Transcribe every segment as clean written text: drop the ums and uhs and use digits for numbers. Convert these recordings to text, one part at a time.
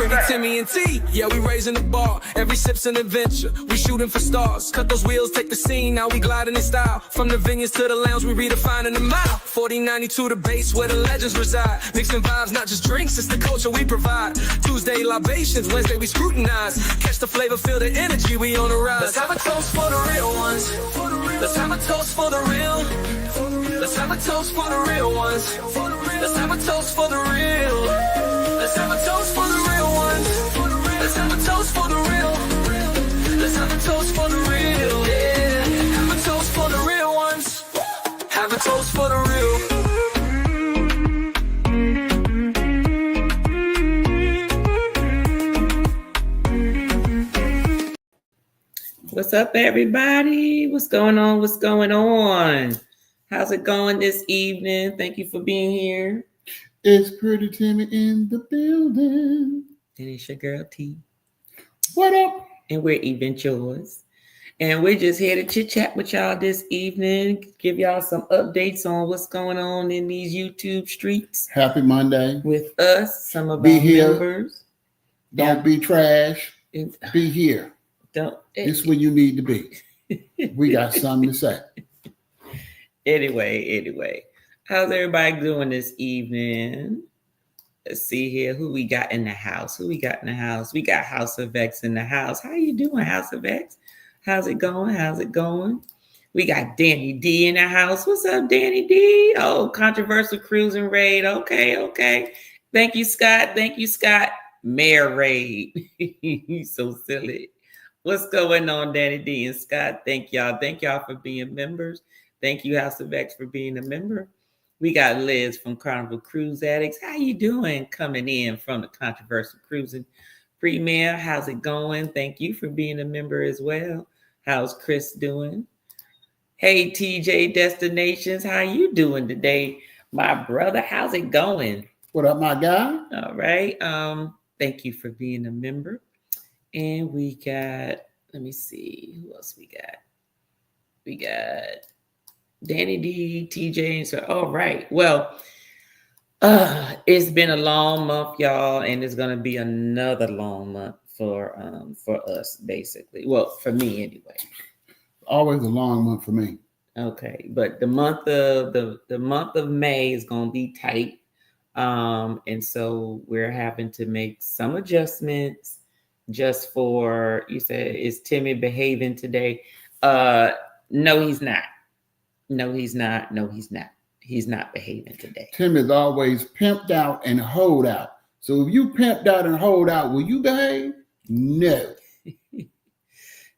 Pretty Timmy and T, yeah, we raising the bar. Every sip's an adventure, we shooting for stars. Cut those wheels, take the scene, now we gliding in style. From the vineyards to the lounge, we redefining the mile. 4092 the base, where the legends reside. Mixing vibes, not just drinks, it's the culture we provide. Tuesday libations, Wednesday we scrutinize. Catch the flavor, feel the energy, we on the rise. Let's have a toast for the real ones. Let's have a toast for the real. Let's have a toast for the real ones. Let's have a toast for the real. Let's have a toast for the real ones. Let's have a toast for the real. Let's have a toast for the real. Yeah. Have a toast for the real ones. Have a toast for the real. What's up, everybody? What's going on? What's going on? How's it going this evening? Thank you for being here. It's Pretty Timmy in the building. And it's your girl T. What up? And we're Event Yours. And we're just here to chit chat with y'all this evening. Give y'all some updates on what's going on in these YouTube streets. Happy Monday. With us, some of Be our here. members. Don't be trash. Be here. Don't. This is where you need to be. We got something to say. Anyway. How's everybody doing this evening? Let's see here who we got in the house. We got House of X in the house. How you doing, House of X? How's it going? We got Danny D in the house. What's up, Danny D? Oh, controversial cruising raid. Okay. Thank you, Scott. Mayor raid. He's so silly. What's going on, Danny D and Scott? Thank y'all for being members. Thank you, House of X, for being a member. We got Liz from Carnival Cruise Addicts. How you doing? Coming in from the Controversial Cruising Premier. How's it going? Thank you for being a member as well. How's Chris doing? Hey, TJ Destinations. How you doing today, my brother? How's it going? What up, my guy? All right. Thank you for being a member. And we got, let me see, who else we got? We got Danny D, TJ, and so, all right. Well, it's been a long month, y'all, and it's gonna be another long month for us, basically. Well, for me anyway. Always a long month for me. Okay, but the month of May is gonna be tight. And so we're having to make some adjustments. Just for, you said, is Timmy behaving today? No, he's not. He's not behaving today. Tim is always pimped out and hold out. So if you pimped out and hold out, will you behave? No.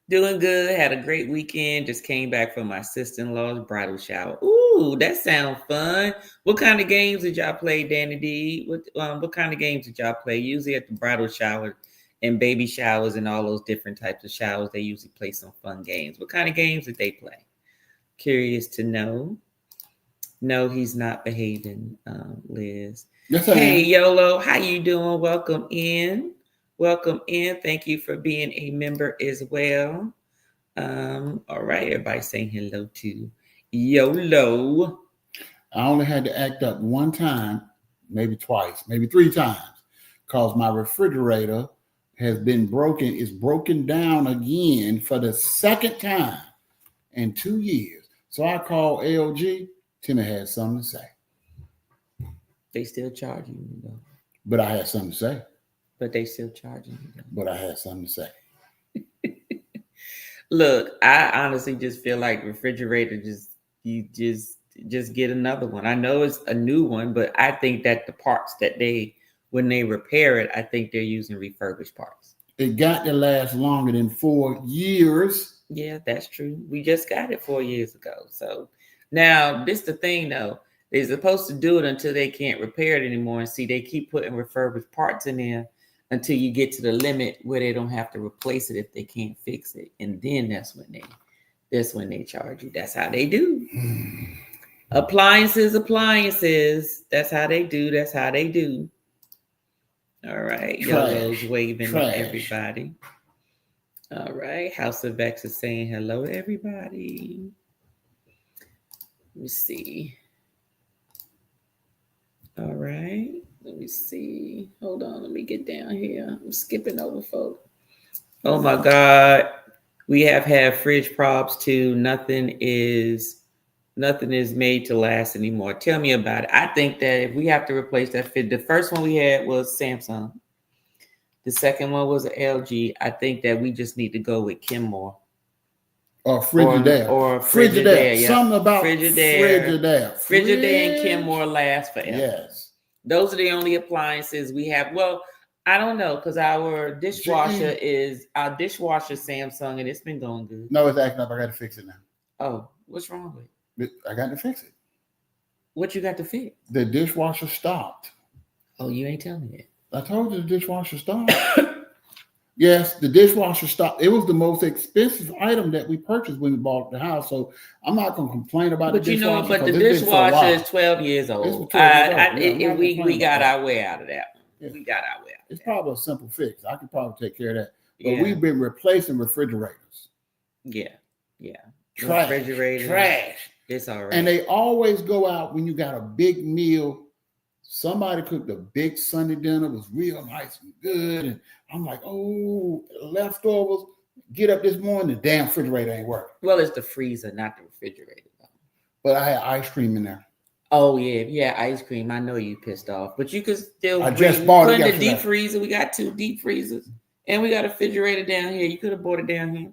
Doing good. Had a great weekend. Just came back from my sister-in-law's bridal shower. Ooh, that sounds fun. What kind of games did y'all play, Danny D? What kind of games did y'all play? Usually at the bridal shower and baby showers and all those different types of showers, they usually play some fun games. What kind of games did they play? Curious to know. No, he's not behaving, Liz. Yes, hey, YOLO, how you doing? Welcome in. Thank you for being a member as well. All right, everybody saying hello to YOLO. I only had to act up one time, maybe twice, maybe three times, because my refrigerator has been broken. It's broken down again for the second time in 2 years. So I called LG. Tina had something to say. They still charge you, though. But I had something to say. But they still charging you, though. But I had something to say. Look, I honestly just feel like refrigerator, you just get another one. I know it's a new one, but I think that the parts that when they repair it, I think they're using refurbished parts. It got to last longer than 4 years. Yeah, that's true. We just got it 4 years ago. So now this the thing though. They're supposed to do it until they can't repair it anymore. And see, they keep putting refurbished parts in there until you get to the limit where they don't have to replace it if they can't fix it. And then that's when they charge you. That's how they do. Appliances. That's how they do. All right. Yellow's waving at everybody. All right. House of X is saying hello to everybody. Let me see. All right. Let me see. Hold on. Let me get down here. I'm skipping over, folks. Oh my God. We have had fridge props too. Nothing is made to last anymore. Tell me about it. I think that if we have to replace that fridge, the first one we had was Samsung. The second one was an LG. I think that we just need to go with Kenmore. Or Frigidaire. Or Frigidaire. Yeah. Something about Frigidaire. Frigidaire and Kenmore last forever. Yes. Those are the only appliances we have. Well, I don't know, because our dishwasher is Samsung, and it's been going good. No, it's acting up. I got to fix it now. Oh, what's wrong with it? I got to fix it. What you got to fix? The dishwasher stopped. Oh, you ain't telling me that. I told you the dishwasher stopped. Yes, the dishwasher stopped. It was the most expensive item that we purchased when we bought the house. So I'm not going to complain about the dishwasher. But the dishwasher is 12 years old. We got our way out of that one. Yeah. We got our way out of It's that. probably a simple fix. I could probably take care of that. But we've been replacing refrigerators. Yeah. Trash. It's all right. And they always go out when you got a big meal. Somebody cooked a big Sunday dinner, was real nice and good. And I'm like, oh, leftovers. Get up this morning, the damn refrigerator ain't working. Well, it's the freezer, not the refrigerator. But I had ice cream in there. Oh, yeah, ice cream. I know you pissed off. But you could still I just bought it in the yesterday. deep freezer. We got 2 deep freezers. And we got a refrigerator down here. You could have bought it down here.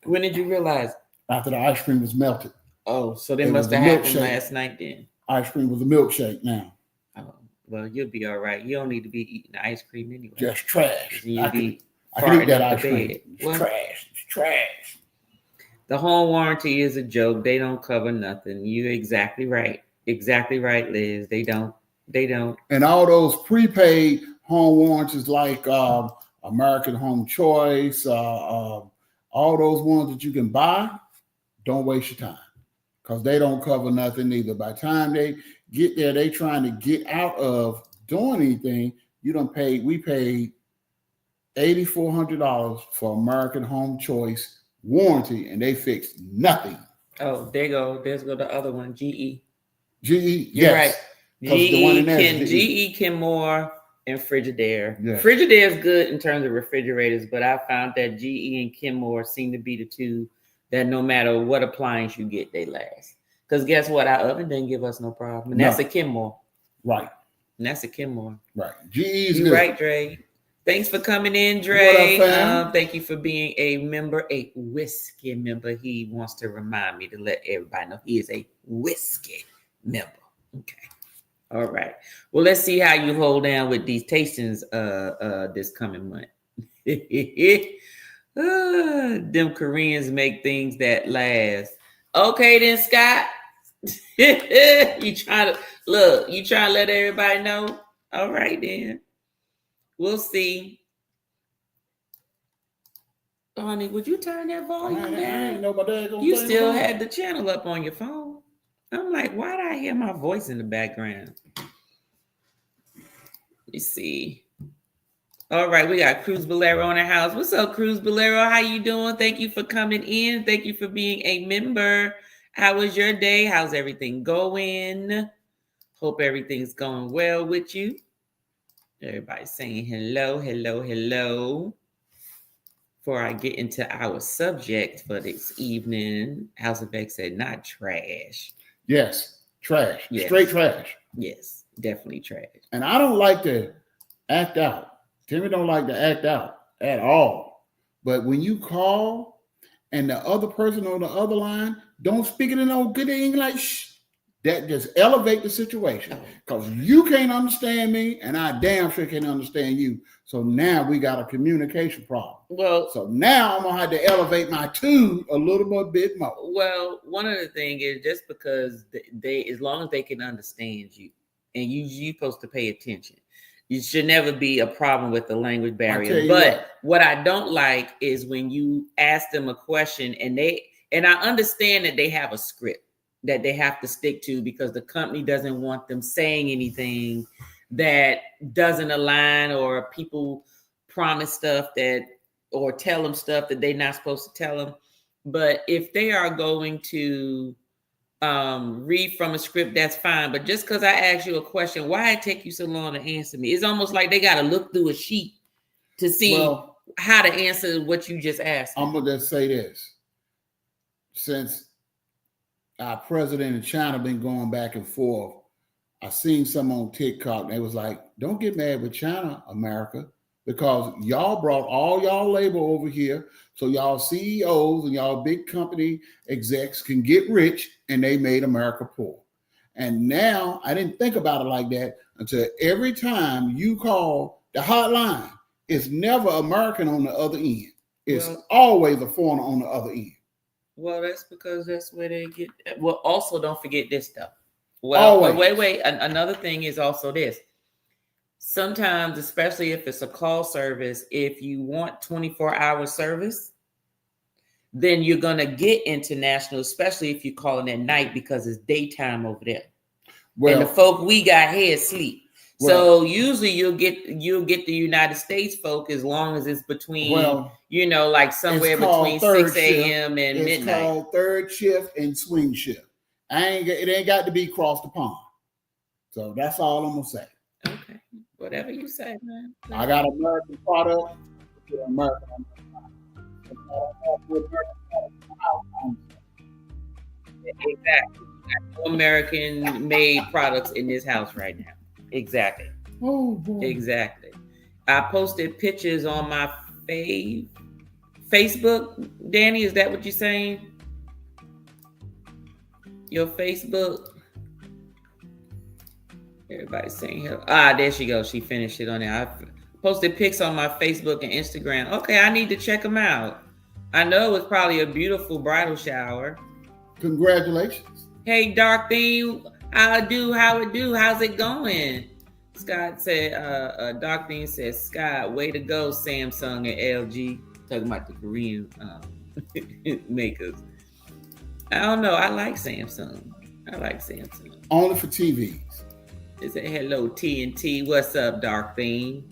When did you realize? After the ice cream was melted. Oh, so they must have happened last night then. Ice cream was a milkshake now. Oh, well, you'll be all right. You don't need to be eating ice cream anyway. Just trash. I can eat that ice cream. It's trash. It's trash. The home warranty is a joke. They don't cover nothing. You're exactly right. Exactly right, Liz. They don't. And all those prepaid home warranties like American Home Choice, all those ones that you can buy, don't waste your time because they don't cover nothing either. By the time they get there, they trying to get out of doing anything. We paid $8,400 for American Home Choice warranty, and they fixed nothing. Oh, there you go. There's go the other one, GE. GE, You're yes. Right. GE Kenmore and Frigidaire. Yes. Frigidaire is good in terms of refrigerators, but I found that GE and Kenmore seem to be the two that no matter what appliance you get, they last. Because guess what? Our oven didn't give us no problem. And that's a Kenmore. Right. And that's a Kenmore. Right. GE's You're good. right, Dre. Thanks for coming in, Dre. What up, fam? Thank you for being a member, a whiskey member. He wants to remind me to let everybody know he is a whiskey member. Okay. All right. Well, let's see how you hold down with these tastings this coming month. Them Koreans make things that last. Okay, then, Scott. You trying to let everybody know? All right, then. We'll see. Honey, would you turn that volume down? You still had the channel up on your phone. I'm like, why did I hear my voice in the background? Let me see. All right, we got Cruz Bolero in the house. What's up, Cruz Bolero? How you doing? Thank you for coming in. Thank you for being a member. How was your day? How's everything going? Hope everything's going well with you. Everybody's saying hello, hello, hello. Before I get into our subject for this evening, House of X said not trash. Yes, trash. Yes. Straight trash. Yes, definitely trash. And I don't like to act out. Timmy don't like to act out at all. But when you call and the other person on the other line don't speak it in no good English, that just elevate the situation. Because you can't understand me and I damn sure can't understand you. So now we got a communication problem. Well, so now I'm going to have to elevate my tune a little bit more. Well, one of the things is just because they as long as they can understand you and you're supposed to pay attention. You should never be a problem with the language barrier. But what I don't like is when you ask them a question and I understand that they have a script that they have to stick to because the company doesn't want them saying anything that doesn't align, or people promise stuff or tell them stuff that they're not supposed to tell them. But if they are going to read from a script, that's fine. But just because I asked you a question, why it take you so long to answer me? It's almost like they got to look through a sheet to see how to answer what you just asked. I'm going to just say this. Since our president in China been going back and forth, I seen some on TikTok, and they was like, don't get mad with China, America, because y'all brought all y'all labor over here so y'all CEOs and y'all big company execs can get rich, and they made America poor. And now I didn't think about it like that until every time you call the hotline, it's never American on the other end. It's always a foreigner on the other end. Well, that's because that's where they get. Well, also don't forget this stuff. Well, wait. Another thing is also this. Sometimes, especially if it's a call service, if you want 24-hour service, then you're going to get international, especially if you're calling at night because it's daytime over there. Well, and the folk we got here sleep. So usually you'll get the United States folk as long as it's between, like somewhere between 6 a.m. and midnight. It's called third shift and swing shift. It ain't got to be across the pond. So that's all I'm gonna say. Okay, whatever you say, man. I got American product. American. Exactly. American-made products in this house right now. Exactly. Oh boy. Exactly. I posted pictures on my Facebook. Danny, is that what you're saying? Your Facebook? Everybody's saying hello. There she goes. She finished it on there. I posted pics on my Facebook and Instagram. Okay, I need to check them out. I know it's probably a beautiful bridal shower. Congratulations. Hey, Dark Theme. How it do? How's it going? Scott said, Dark Theme says, Scott, way to go, Samsung and LG. Talking about the Korean makers. I don't know. I like Samsung. Only for TVs. It said, hello, TNT. What's up, Dark Theme?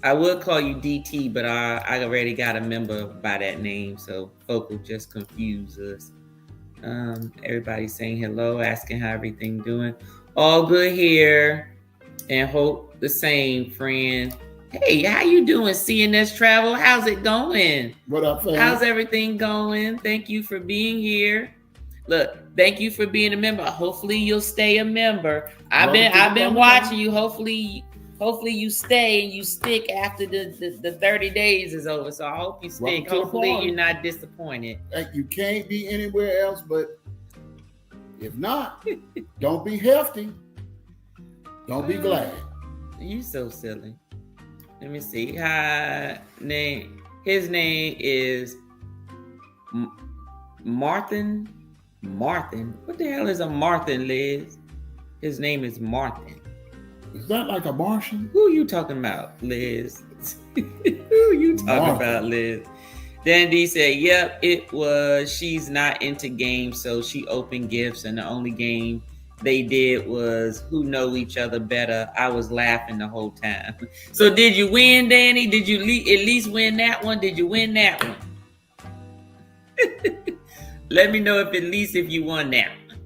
I would call you DT, but I already got a member by that name, so folk will just confuse us. Everybody's saying hello, asking how everything doing. All good here, and hope the same, friend. Hey, how you doing, CNS Travel? How's it going? What up, fam? How's everything going? Thank you for being here. Look, thank you for being a member. Hopefully you'll stay a member. I've been watching you. Hopefully you stay and you stick after the 30 days is over. So I hope you stick. Hopefully you're not disappointed. You can't be anywhere else, but if not, don't be hefty. Don't be glad. You so silly. Let me see. His name is Martin. What the hell is a Martin, Liz? His name is Martin. Is that like a Martian? Who are you talking about, Liz? Who are you talking about, Liz? Dandy said, yep, it was. She's not into games, so she opened gifts, and the only game they did was who know each other better. I was laughing the whole time. So did you win, Danny? Did you at least win that one? Did you win that one? Let me know if you won that one.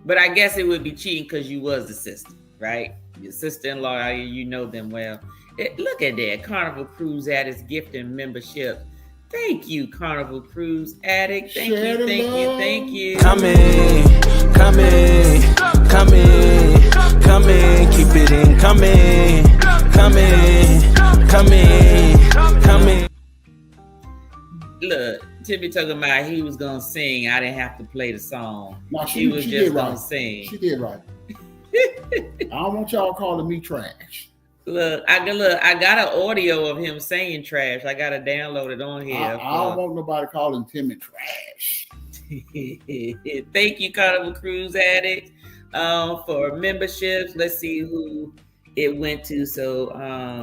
But I guess it would be cheating because you was the sister, right? Your sister-in-law, you know them well. Look at that. Carnival Cruise Addicts gift and membership. Thank you, Carnival Cruise Addict. Thank you. Come in. Keep it in. Come in. Look, Timmy talking about he was gonna sing. I didn't have to play the song. No, she was just gonna sing. She did right. I don't want y'all calling me trash. Look, I got an audio of him saying trash. I got to download it on here. I don't want nobody calling Timmy trash. Thank you, Carnival Cruise Addict, for memberships. Let's see who it went to. So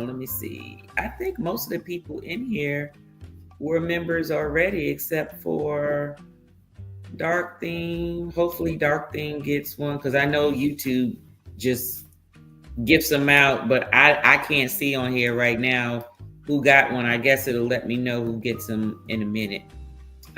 let me see. I think most of the people in here were members already, except for Dark Theme. Hopefully Dark Theme gets one, because I know YouTube just gifts them out, but I can't see on here right now who got one. I guess it'll let me know who gets them in a minute.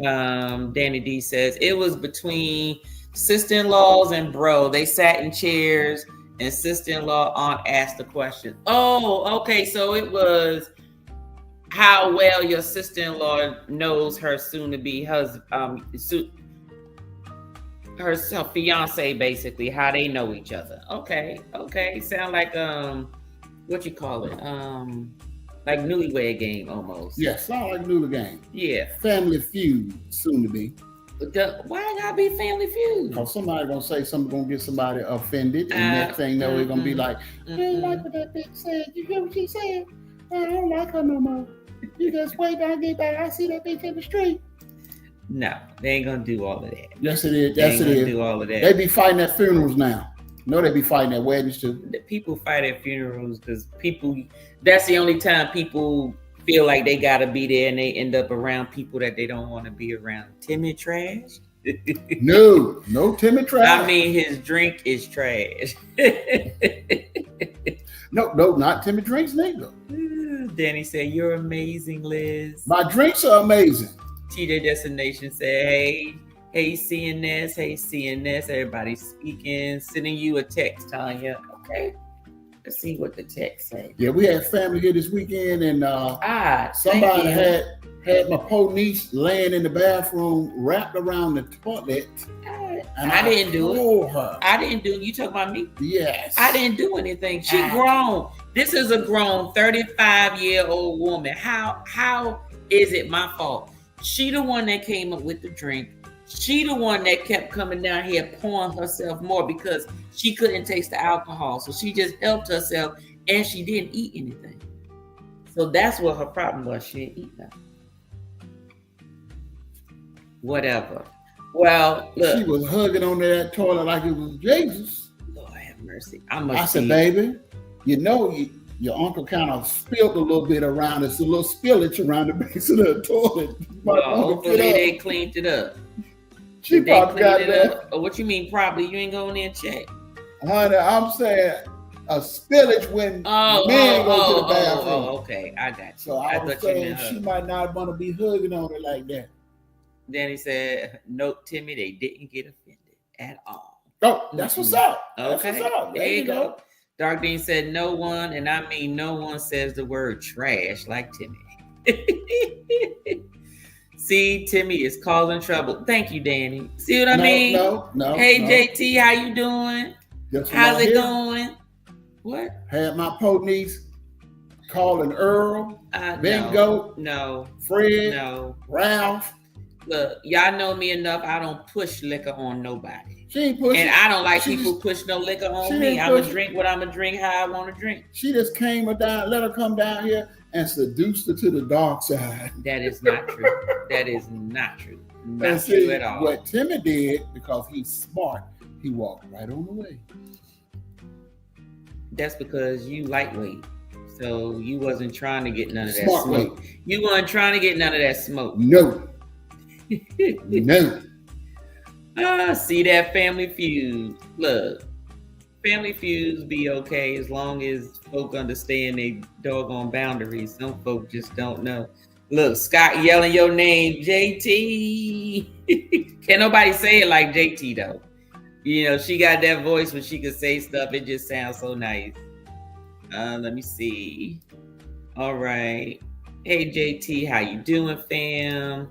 Danny D says it was between sister-in-laws and bro, they sat in chairs, and sister-in-law aunt asked the question. Oh, okay. So it was how well your sister-in-law knows her soon-to-be husband, her fiance, basically, how they know each other. Okay. Sound like what you call it? Like Newlywed Game almost. Yeah, sound like Newlywed Game. Yeah. Family Feud, soon to be. Why it gotta be Family Feud? Because somebody gonna say something, gonna get somebody offended, and next thing you know, it's gonna be like, I don't like what that bitch said. You hear what she said? I don't like her no more. You just wait till I get back. I see that bitch in the street. No, they ain't gonna do all of that. Yes, it is. Yes, it is. Do all of that. They be fighting at funerals now. No, they be fighting at weddings too. The people fight at funerals because that's the only time people feel like they gotta be there, and they end up around people that they don't want to be around. Timid trash? No timid trash. I mean, his drink is trash. No, not timid drinks, nigga. Danny said, "You're amazing, Liz." My drinks are amazing. TJ Destination said, Hey CNS, everybody's speaking, sending you a text, Tanya. Okay, let's see what the text say. Yeah, we had family here this weekend, and somebody had my poor niece laying in the bathroom, wrapped around the toilet. And I didn't do it. Her. I didn't do it. You talking about me? Yes. I didn't do anything. She grown. This is a grown 35-year-old woman. How is it my fault? She the one that came up with the drink. She the one that kept coming down here pouring herself more because she couldn't taste the alcohol. So she just helped herself, and she didn't eat anything. So that's what her problem was. She didn't eat nothing. Whatever. Well, look. She was hugging on that toilet like it was Jesus. Lord have mercy. I said, baby, you know your uncle kind of spilled a little bit around. It's a little spillage around the base of the toilet. Well, hopefully they cleaned it up. She probably got that. Or what you mean probably? You ain't going in and check. Honey, I'm saying a spillage when men go to the bathroom. Oh, okay. I got you. So I was saying she might not want to be hugging on it like that. Danny said, nope, Timmy, they didn't get offended at all. Oh, that's what's up. Okay. That's what's up. There you go. Dark Dean said, no one, and I mean no one says the word trash like Timmy. See, Timmy is causing trouble. Thank you, Danny. See what I mean? No. Hey, JT, how you doing? How's it going? What? Had my po niece calling Earl, Bingo, no, Fred, no, Ralph. Look, y'all know me enough. I don't push liquor on nobody. She ain't pushing. And I don't like people push no liquor on me. I'm going to drink what I'm going to drink, how I want to drink. She just came down, let her come down here and seduced her to the dark side. That is not true. That is not true. Not true at all. What Timmy did, because he's smart, he walked right on the way. That's because you lightweight. So you wasn't trying to get none of that smart smoke. weight. You weren't trying to get none of that smoke. No. No. See that Family Feud. Look, Family Feuds be okay as long as folk understand they doggone boundaries. Some folk just don't know. Look, Scott yelling your name, JT. Can't nobody say it like JT though. You know, she got that voice when she could say stuff. It just sounds so nice. Let me see. All right. Hey, JT, how you doing, fam?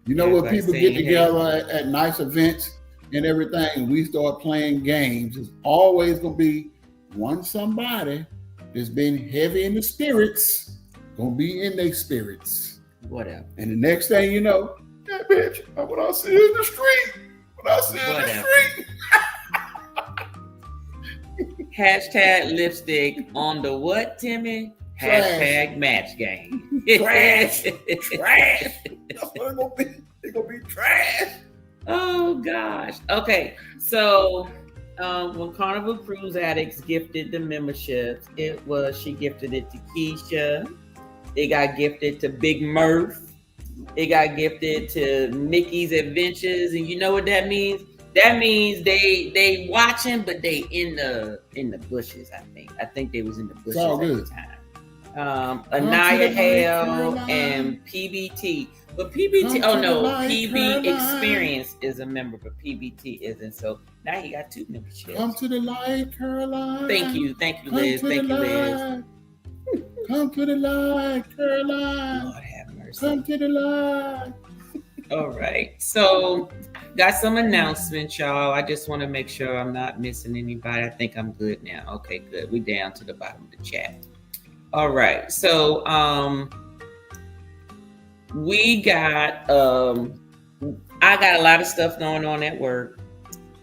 You know when people get together at nice events and everything, and we start playing games, it's always going to be one somebody that's been heavy in the spirits, going to be in their spirits. Whatever. And the next thing you know, that bitch, what I see in the street. What I see in the street. Hashtag lipstick on the what, Timmy? Trash. Hashtag match game. Trash. Trash. That's what it's gonna be. It's gonna be trash. Oh gosh. Okay. So when Carnival Cruise Addicts gifted the memberships, she gifted it to Keisha. It got gifted to Big Murph. It got gifted to Mickey's Adventures. And you know what that means? That means they watching, but they in the bushes, I think. I think they was in the bushes at the time. Anaya light, Hale Caroline. and PBT. But PBT, Come oh to the no, light, PB Caroline. Experience is a member, but PBT isn't. So now you got 2 memberships. Come to the light, Caroline. Thank you, Liz. Thank you, Liz. Come to the light, Caroline. Lord have mercy. Come to the light. All right. So, got some announcements, y'all. I just want to make sure I'm not missing anybody. I think I'm good now. Okay, good. We down to the bottom of the chat. All right. So, we got I got a lot of stuff going on at work.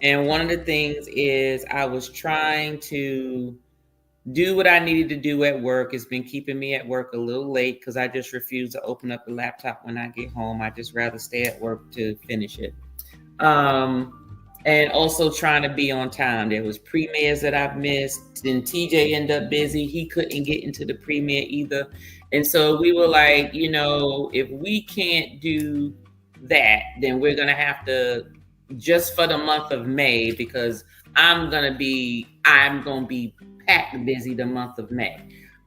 And one of the things is I was trying to do what I needed to do at work. It's been keeping me at work a little late because I just refuse to open up the laptop when I get home. I just rather stay at work to finish it. And also trying to be on time. There was premieres that I've missed. Then TJ ended up busy. He couldn't get into the premiere either. And so we were like, you know, if we can't do that, then we're going to have to, just for the month of May, because I'm going to be packed busy the month of May.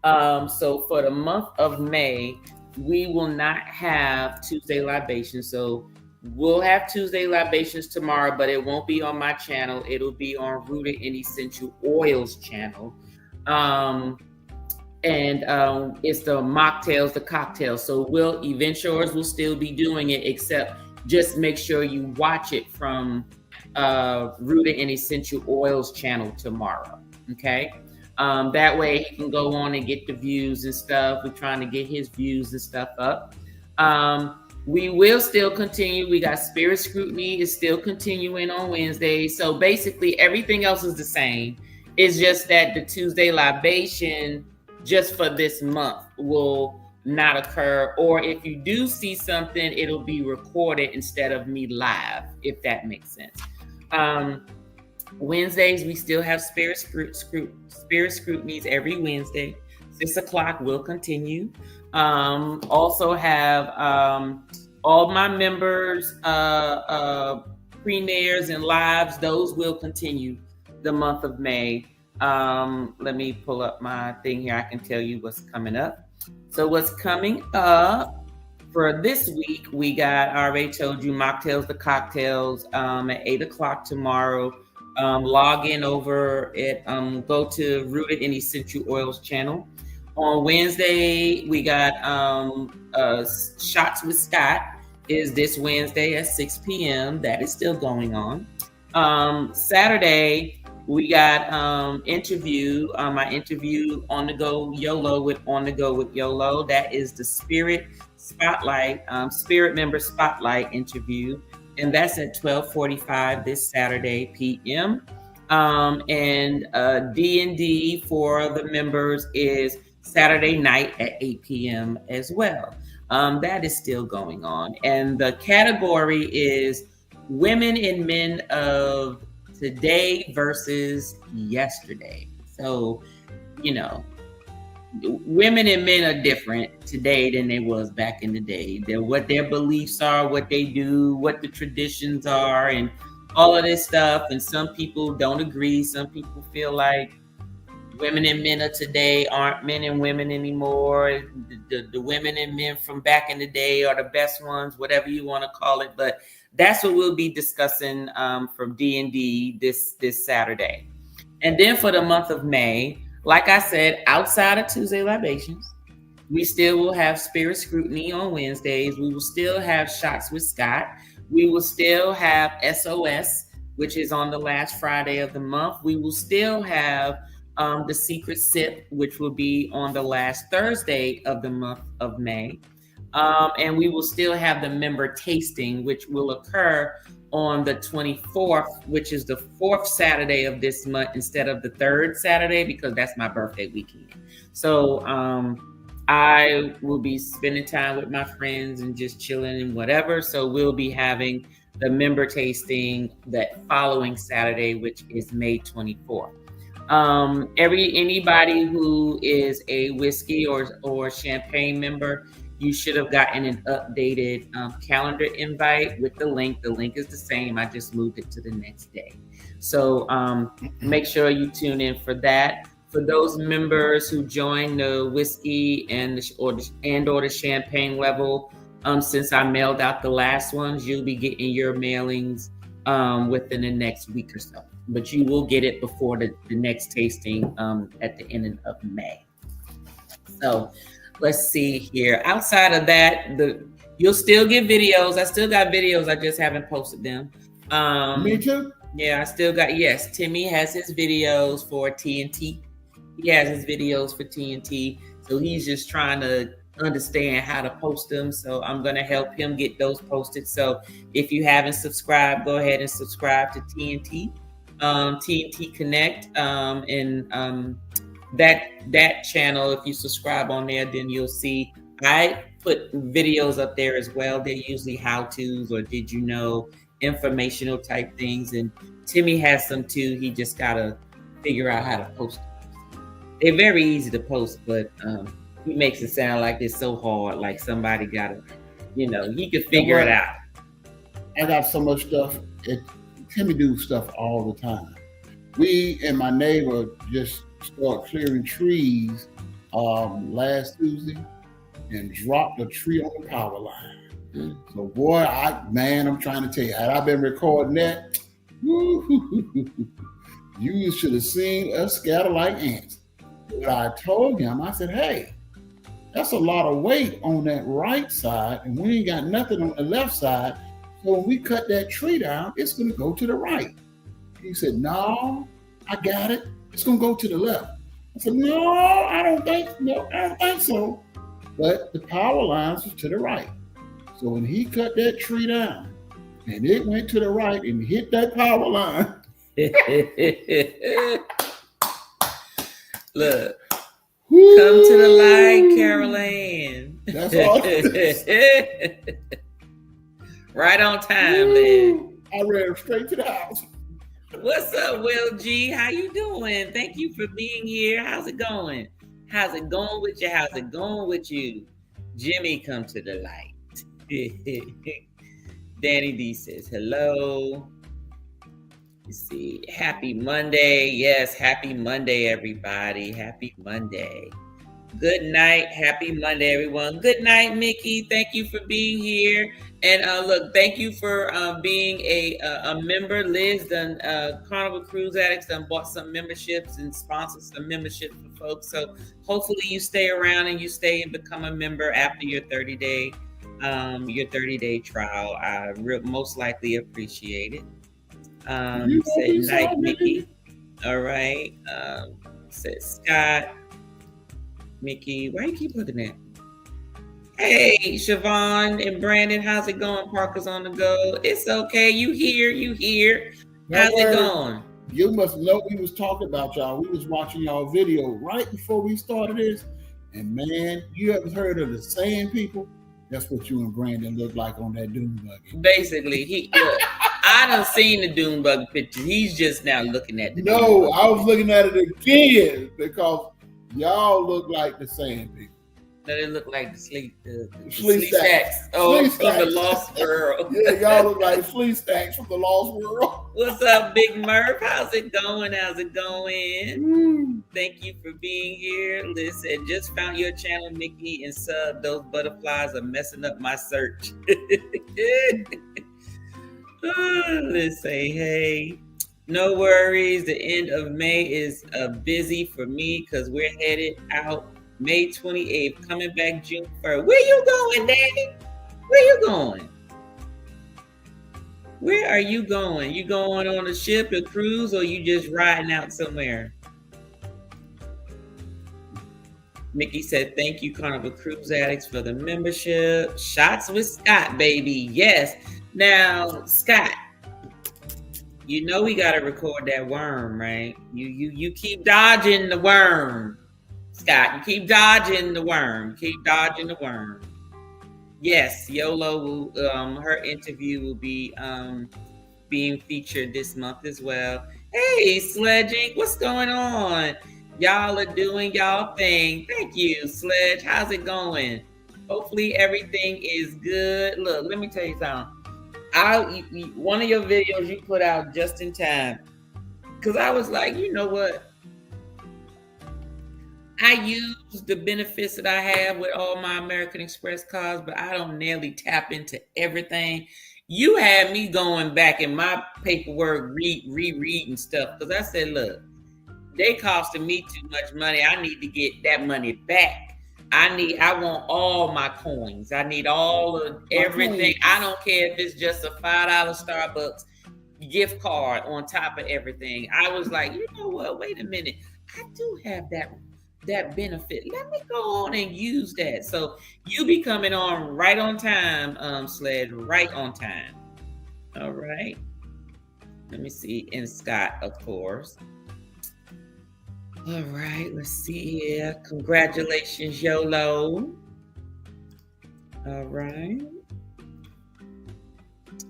So for the month of May, we will not have Tuesday libations. So we'll have Tuesday libations tomorrow, but it won't be on my channel. It'll be on Rooted in Essential Oils channel. It's the mocktails, the cocktails. So Eventures will still be doing it, except just make sure you watch it from Rooted in Essential Oils channel tomorrow. Okay. That way he can go on and get the views and stuff. We're trying to get his views and stuff up. We will still continue. We got Spirit Scrutiny is still continuing on Wednesday. So basically everything else is the same. It's just that the Tuesday libation just for this month will not occur. Or if you do see something, it'll be recorded instead of me live, if that makes sense. Wednesdays, we still have Spirit Scrutinies every Wednesday. 6 o'clock will continue. Also have all my members premieres and lives. Those will continue the month of May. Let me pull up my thing here. I can tell you what's coming up. So what's coming up for this week, we got, I already told you, Mocktails the Cocktails at 8 o'clock tomorrow. Log in over at, go to Rooted in Essential Oils channel. On Wednesday, we got Shots with Scott is this Wednesday at 6 p.m. That is still going on. Saturday, we got my interview On the Go YOLO with On the Go with YOLO. That is the Spirit Spotlight, Spirit Member Spotlight interview. And that's at 12:45 this Saturday p.m. And D&D for the members is Saturday night at 8 p.m. as well. That is still going on. And the category is women and men of today versus yesterday. So, you know, women and men are different today than they was back in the day. What their beliefs are, what they do, what the traditions are, and all of this stuff. And some people don't agree. Some people feel like women and men of today aren't men and women anymore. The women and men from back in the day are the best ones, whatever you want to call it. But that's what we'll be discussing from D&D this Saturday. And then for the month of May, like I said, outside of Tuesday libations, we still will have Spirit Scrutiny on Wednesdays. We will still have Shots with Scott. We will still have SOS, which is on the last Friday of the month. We will still have the Secret Sip, which will be on the last Thursday of the month of May. And we will still have the member tasting, which will occur on the 24th, which is the 4th Saturday of this month instead of the 3rd Saturday, because that's my birthday weekend. So I will be spending time with my friends and just chilling and whatever. So we'll be having the member tasting that following Saturday, which is May 24th. Anybody who is a whiskey or champagne member, you should have gotten an updated calendar invite with the link. The link is the same. I just moved it to the next day. So make sure you tune in for that. For those members who join the whiskey and the champagne level, since I mailed out the last ones, you'll be getting your mailings within the next week or so. But you will get it before the next tasting at the end of May. So let's see here. Outside of that, you'll still get videos. I still got videos. I just haven't posted them. Me too. Yeah, I still got. Yes, Timmy has his videos for TNT. He has his videos for TNT. So he's just trying to understand how to post them. So I'm going to help him get those posted. So if you haven't subscribed, go ahead and subscribe to TNT. TNT Connect, and that channel, if you subscribe on there, then you'll see I put videos up there as well. They're usually how-tos or did you know, informational type things, and Timmy has some too. He just gotta figure out how to post them. They're very easy to post, but he makes it sound like it's so hard, like somebody gotta, he could figure it out. I got so much stuff. Timmy do stuff all the time. We and my neighbor just started clearing trees last Tuesday and dropped a tree on the power line. So boy, I'm trying to tell you, had I been recording that, you should have seen us scatter like ants. But I told him, I said, hey, that's a lot of weight on that right side, and we ain't got nothing on the left side. So when we cut that tree down, it's going to go to the right. He said, no, I got it. It's going to go to the left. I said, no, I don't think so. But the power lines was to the right. So when he cut that tree down and it went to the right and hit that power line. Look, come to the light, Caroline. That's all it is. Right on time, man. I ran straight to the house. What's up, Will G? How you doing? Thank you for being here. How's it going? How's it going with you? How's it going with you? Jimmy, come to the light. Danny D says hello. Let's see. Happy Monday. Yes, happy Monday, everybody. Happy Monday. Good night. Happy Monday, everyone. Good night, Mickey. Thank you for being here. And look, thank you for being a member. Liz done Carnival Cruise Addicts done bought some memberships and sponsored some memberships for folks. So hopefully you stay around and you stay and become a member after your 30-day trial. I most likely appreciate it. Said night, Mickey. All right. Said Scott. Mickey, why you keep looking at me? Hey, Siobhan and Brandon, how's it going? Parker's on the go. It's okay. You here. How's it going? You must know we was talking about y'all. We was watching y'all video right before we started this. And man, you ever heard of the sand people? That's what you and Brandon look like on that dune buggy. Basically, I done seen the dune buggy picture. He's just now looking at the No, I was looking at it again because y'all look like the sand people. No, they look like the sleep stacks. Oh, from the Lost World. Yeah, y'all look like flea stacks from the Lost World. What's up, Big Murph? How's it going? Thank you for being here. Listen, just found your channel, Mickey, and sub. Those butterflies are messing up my search. Let's say, hey. No worries. The end of May is busy for me because we're headed out May 28th, coming back June 1st. Where you going, Daddy? Where you going? Where are you going? You going on a ship, a cruise, or you just riding out somewhere? Mickey said, thank you, Carnival Cruise Addicts, for the membership. Shots with Scott, baby. Yes. Now, Scott, you know we got to record that worm, right? You keep dodging the worm. Scott, you keep dodging the worm. Yes, YOLO will, her interview will be being featured this month as well. Hey, Sledging, what's going on? Y'all are doing y'all thing. Thank you, Sledge. How's it going? Hopefully everything is good. Look, let me tell you something. One of your videos you put out just in time. Because I was like, you know what? I use the benefits that I have with all my American Express cards, but I don't nearly tap into everything. You had me going back in my paperwork, rereading stuff, because I said, look, they costing me too much money. I need to get that money back. I want all my coins. I need all of everything. I don't care if it's just a $5 Starbucks gift card on top of everything. I was like, you know what? Wait a minute. I do have that benefit. Let me go on and use that. So you be coming on right on time, Sled, right on time. All right. Let me see. And Scott, of course. All right, let's see here. Congratulations, YOLO. All right.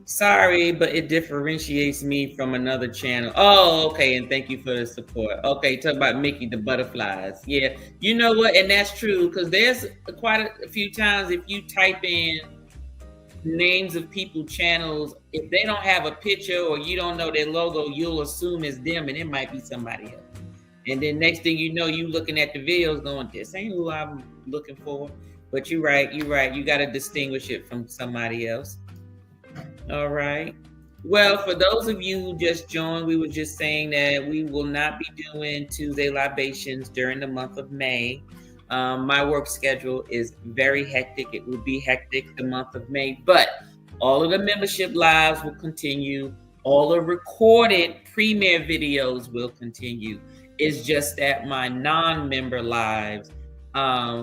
Sorry, but it differentiates me from another channel. Oh, okay, and thank you for the support. Okay, talk about Mickey the butterflies. Yeah, you know what? And that's true, because there's quite a few times if you type in names of people channels, if they don't have a picture or you don't know their logo, you'll assume it's them and it might be somebody else. And then next thing you know, you looking at the videos going, this ain't who I'm looking for. But you're right. You got to distinguish it from somebody else. All right. Well, for those of you who just joined, we were just saying that we will not be doing Tuesday libations during the month of May. My work schedule is very hectic. It will be hectic the month of May, but all of the membership lives will continue. All the recorded premiere videos will continue. It's just that my non-member lives,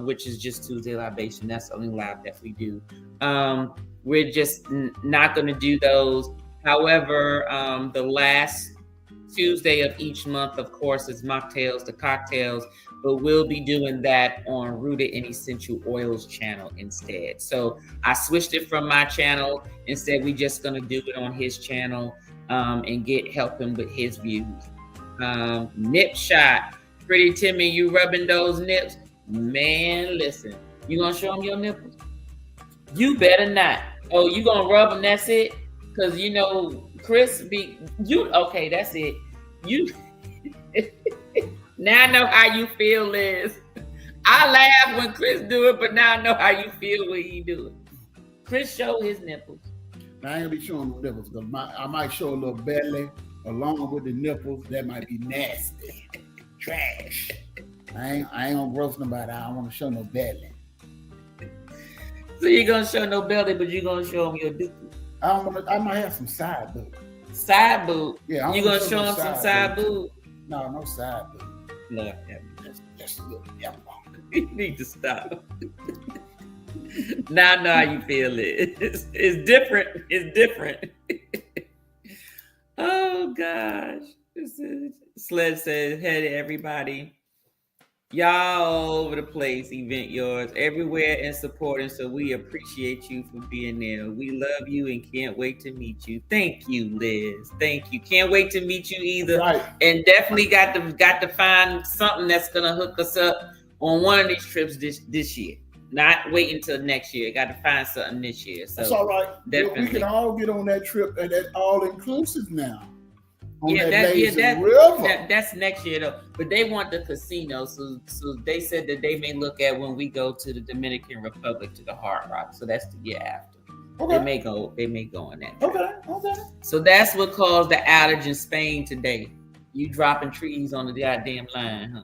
which is just Tuesday libation, that's the only live that we do. We're just not going to do those. However, the last Tuesday of each month, of course, is mocktails to cocktails, but we'll be doing that on Rooted in Essential Oils channel instead. So I switched it from my channel. Instead, we're just going to do it on his channel and help him with his views. Nip shot. Pretty Timmy, you rubbing those nips? Man, listen. You gonna show him your nipples? You better not. Oh, you gonna rub them, that's it? Because you know, Chris okay, that's it. You now I know how you feel, Liz. I laugh when Chris do it, but now I know how you feel when he do it. Chris show his nipples. Now, I ain't gonna be showing no nipples, because I might show a little belly along with the nipples. That might be nasty. Trash. I ain't gonna gross nobody. I don't want to show no belly. So you gonna show no belly, but you gonna show him your dick? I might have some side boob. Side boob? Yeah. You gonna show him some side boob? No side boob. Look, just a little nipple. You need to stop. Now I know how you feel it. It's different. It's different. Oh gosh. Sled says, hey everybody. Y'all all over the place, event yours, everywhere and supporting. So we appreciate you for being there. We love you and can't wait to meet you. Thank you, Liz. Thank you. Can't wait to meet you either. Right. And definitely got to find something that's gonna hook us up on one of these trips this year. Not wait until next year. Got to find something this year. So that's all right. Definitely. We can all get on that trip and that all inclusive now. That's next year though. But they want the casino, so they said that they may look at when we go to the Dominican Republic to the Hard Rock. So that's the year after. Okay. They may go on that trip. Okay. So that's what caused the outage in Spain today. You dropping trees on the goddamn line, huh?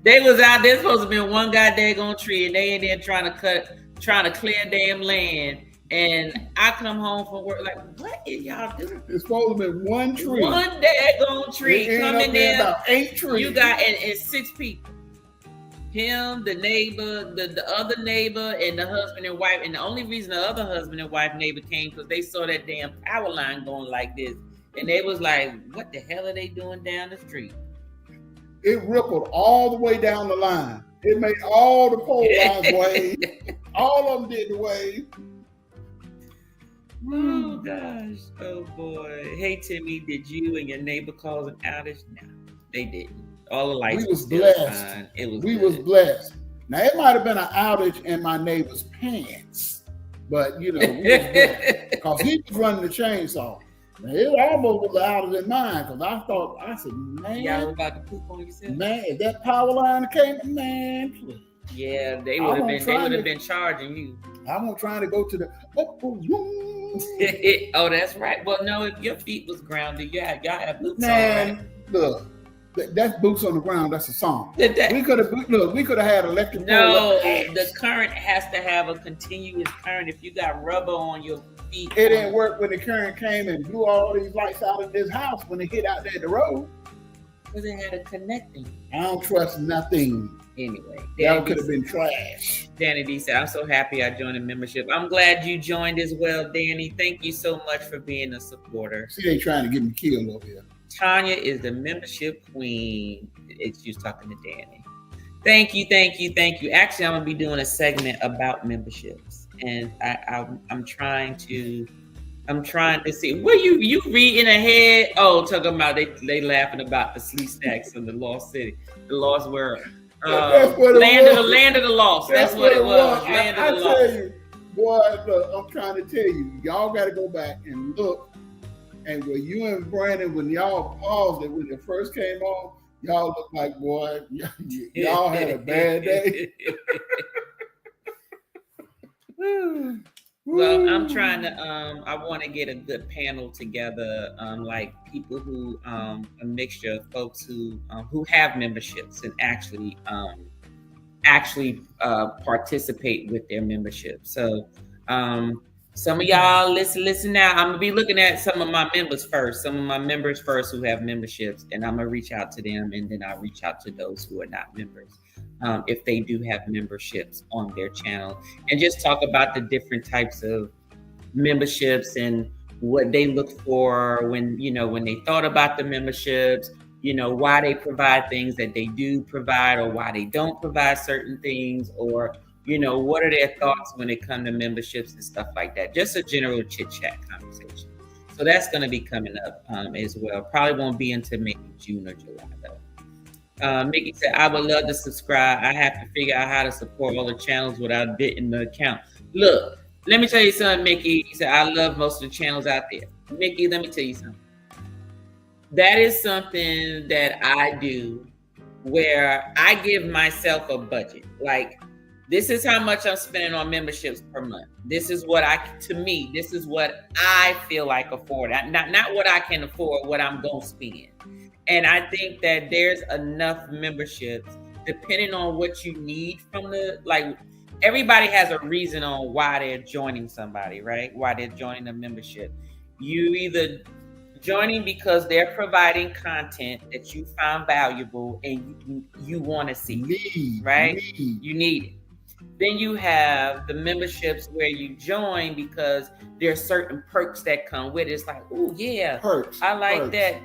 They was out there supposed to be one goddamn tree, and they in there trying to clear damn land. And I come home from work like, what is y'all doing? It's supposed to be one tree. One daggone tree coming there. About 8 trees. You got and 6 people. Him, the neighbor, the other neighbor, and the husband and wife. And the only reason the other husband and wife neighbor came because they saw that damn power line going like this. And they was like, what the hell are they doing down the street? It rippled all the way down the line. It made all the pole lines wave. All of them did the wave. Oh gosh. Oh boy. Hey Timmy, did you and your neighbor cause an outage? No, they didn't. All the lights we was blessed. Fine. It was we was blessed. Now it might have been an outage in my neighbor's pants, but you know, we was blessed because he was running the chainsaw. It almost was louder than mine because I said, Y'all man, about to poop on yourself? man, if that power line came, man, please. Yeah, they would have been charging you. I wasn't trying to go to the Oh, that's right. Well, no, if your feet was grounded, y'all have boots on, man, right? look, that's boots on the ground. That's a song. That- We could have had electric. No, the current has to have a continuous current. If you got rubber on your feet, It didn't work when the current came and blew all these lights out of this house when it hit out there the road. because it had a connecting. I don't trust nothing. Anyway, That could have been trash. Danny D said, I'm so happy I joined the membership. I'm glad you joined as well, Danny. Thank you so much for being a supporter. She ain't trying to get me killed over here. Tanya is the membership queen. She was talking to Danny. Thank you. Actually, I'm gonna be doing a segment about memberships, and I'm trying to see. What you reading ahead? Oh, talking about they laughing about the sleep stacks in the lost city, the lost world. Land of the lost. That's what it was. Land of the lost. Tell you, boy, look, I'm trying to tell you, y'all got to go back and look. And when you and Brandon, when y'all paused it when it first came on, y'all looked like, boy, y'all had a bad day. Well, I'm trying to I want to get a good panel together, like people who a mixture of folks who have memberships and actually participate with their membership. So some of y'all listen now. I'm gonna be looking at some of my members first who have memberships, and I'm gonna reach out to them, and then I'll reach out to those who are not members. If they do have memberships on their channel, and just talk about the different types of memberships and what they look for when they thought about the memberships, why they provide things that they do provide or why they don't provide certain things, or what are their thoughts when it comes to memberships and stuff like that. Just a general chit chat conversation. So that's going to be coming up as well. Probably won't be until maybe June or July though. Mickey said, I would love to subscribe. I have to figure out how to support all the channels without bidding the account. Look, let me tell you something, Mickey. He said, I love most of the channels out there. Mickey, let me tell you something. That is something that I do where I give myself a budget. Like, this is how much I'm spending on memberships per month. This is what this is what I feel like afford. Not what I can afford, what I'm going to spend. And I think that there's enough memberships, depending on what you need from everybody has a reason on why they're joining somebody, right? Why they're joining a membership. You either joining because they're providing content that you found valuable and you want to see, right? You need it. Then you have the memberships where you join because there's certain perks that come with it. It's like, oh yeah, perks. I like that.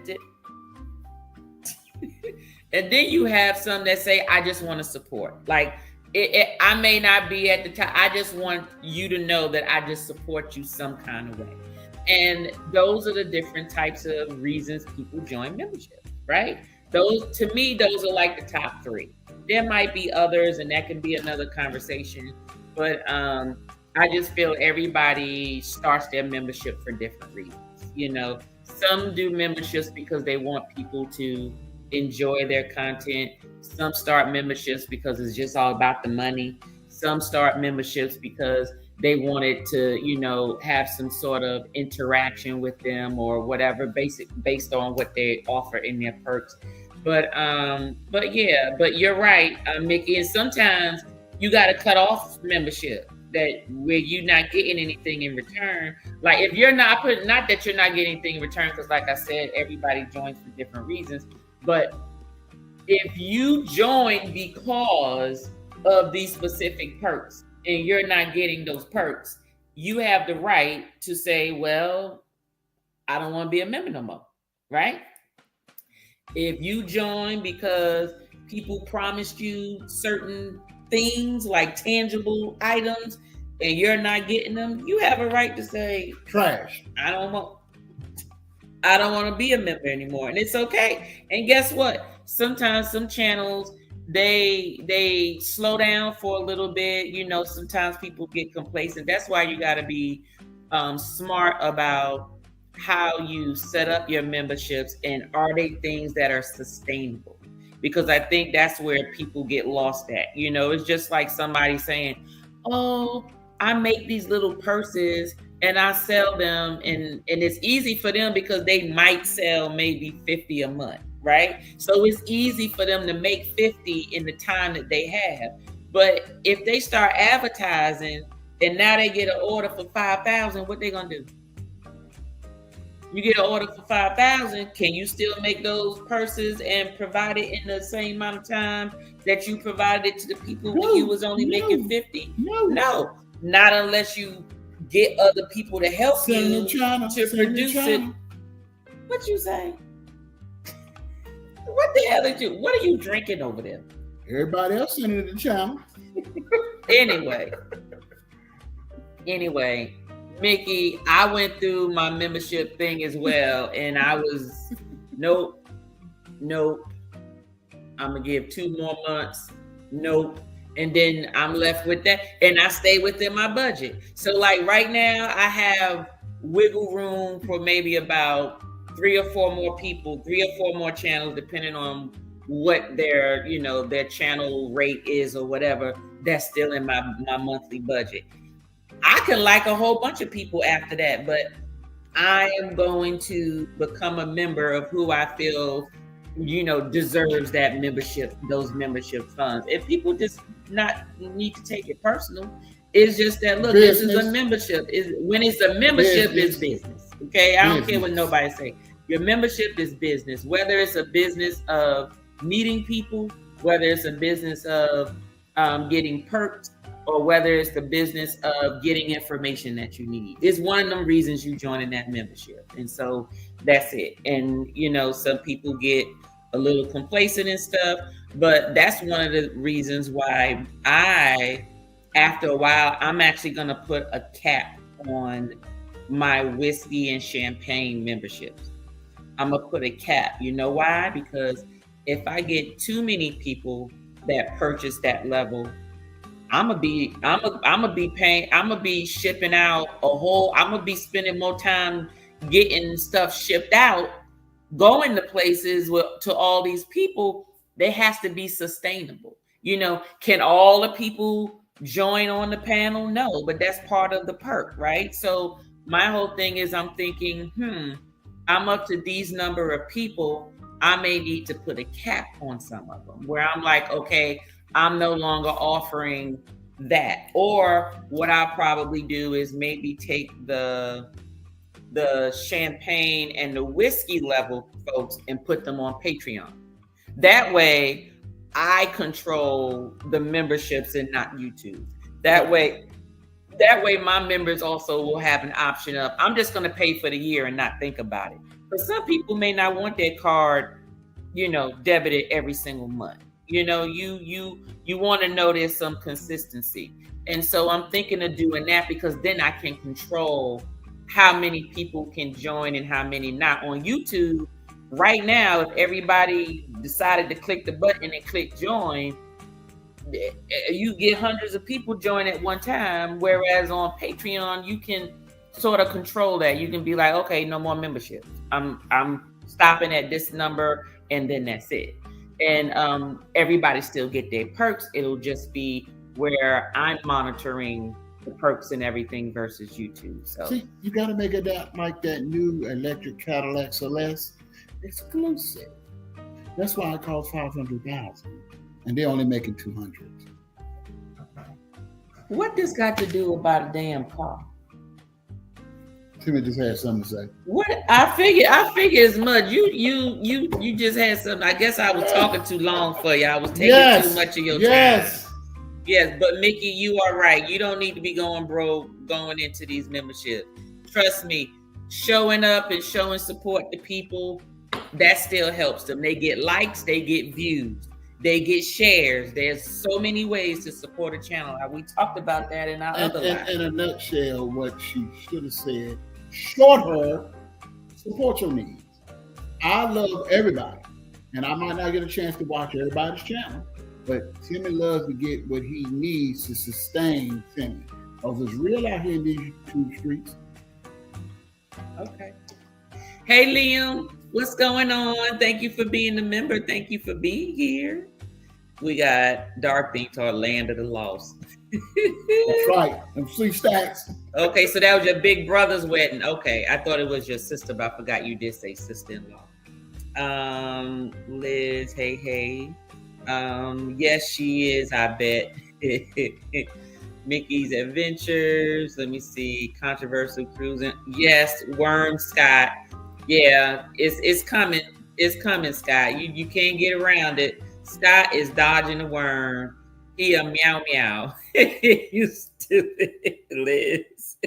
And then you have some that say, I just want to support. Like, I may not be at the top. I just want you to know that I just support you some kind of way. And those are the different types of reasons people join membership, right? To me, those are like the top three. There might be others, and that can be another conversation. But I just feel everybody starts their membership for different reasons. Some do memberships because they want people to enjoy their content. Some start memberships because it's just all about the money. Some start memberships because they wanted to, have some sort of interaction with them or whatever, based on what they offer in their perks. But you're right, Mickey. And sometimes you got to cut off membership where you're not getting anything in return. Like, if you're not that you're not getting anything in return, because like I said, everybody joins for different reasons. But if you join because of these specific perks and you're not getting those perks, you have the right to say, well, I don't want to be a member no more, right? If you join because people promised you certain things like tangible items and you're not getting them, you have a right to say, trash. I don't want to be a member anymore. And it's okay. And guess what? Sometimes some channels, they slow down for a little bit. Sometimes people get complacent. That's why you got to be smart about how you set up your memberships, and are they things that are sustainable? Because I think that's where people get lost at. It's just like somebody saying, oh, I make these little purses and I sell them, and it's easy for them because they might sell maybe 50 a month, right? So it's easy for them to make 50 in the time that they have. But if they start advertising and now they get an order for 5,000, what they gonna do? You get an order for 5,000. Can you still make those purses and provide it in the same amount of time that you provided it to the people when you was only making 50? No, not unless you get other people to help you to produce it. What you say? What the hell did you? What are you drinking over there? Everybody else sending it to China. Anyway, Mickey, I went through my membership thing as well, and I was nope. I'm gonna give 2 more months. Nope. And then I'm left with that, and I stay within my budget. So like right now, I have wiggle room for maybe about 3 or 4 more people, 3 or 4 more channels, depending on what their channel rate is or whatever. That's still in my monthly budget. I can like a whole bunch of people after that, but I am going to become a member of who I feel, deserves that membership, those membership funds. If people just not need to take it personal, it's just that, look, business. This is a membership. When it's a membership, it's business. Okay, I don't care what nobody say. Your membership is business, whether it's a business of meeting people, whether it's a business of getting perks, or whether it's the business of getting information that you need. It's one of them reasons you join in that membership. And so that's it. And, some people get a little complacent and stuff, but that's one of the reasons why after a while, I'm actually going to put a cap on my whiskey and champagne memberships. I'm going to put a cap. You know why? Because if I get too many people that purchase that level, I'm gonna be shipping out I'm gonna be spending more time getting stuff shipped out, going to places to all these people. There has to be sustainable. Can all the people join on the panel? No, but that's part of the perk, right? So my whole thing is I'm thinking, I'm up to these number of people. I may need to put a cap on some of them where I'm like, okay, I'm no longer offering that. Or what I'll probably do is maybe take the champagne and the whiskey level folks and put them on Patreon. That way I control the memberships and not YouTube. That way my members also will have an option of, I'm just going to pay for the year and not think about it. But some people may not want their card, debited every single month. You want to know there's some consistency. And so I'm thinking of doing that, because then I can control how many people can join and how many not. On YouTube right now, if everybody decided to click the button and click join, you get hundreds of people join at one time. Whereas on Patreon, you can sort of control that. You can be like, okay, no more memberships. I'm stopping at this number, and then that's it. And everybody still get their perks. It'll just be where I'm monitoring the perks and everything versus YouTube. So see, you got to make it like that new electric Cadillac Celeste exclusive. That's why it costs $500,000, and they're only making 200. What this got to do about a damn car? Timmy just had something to say. What I figure as much. You just had something. I guess I was talking too long for you. I was taking too much of your time. Yes, but Mickey, you are right. You don't need to be going broke going into these memberships. Trust me, showing up and showing support to people, that still helps them. They get likes, they get views, they get shares. There's so many ways to support a channel. We talked about that in our other live. In a nutshell, what she should have said, short her, support your needs. I love everybody, and I might not get a chance to watch everybody's channel, but Timmy loves to get what he needs to sustain Timmy. Because it's real out here in these YouTube streets. Okay. Hey, Liam, what's going on? Thank you for being a member. Thank you for being here. We got Dark Things or Land of the Lost. That's right. Them 3 stacks. Okay, so that was your big brother's wedding. Okay, I thought it was your sister, but I forgot you did say sister-in-law. Liz, hey. Yes, she is, I bet. Mickey's Adventures. Let me see. Controversial Cruising. Yes, Worm Scott. Yeah, it's coming. It's coming, Scott. You can't get around it. Scott is dodging the worm. He a meow. You stupid Liz.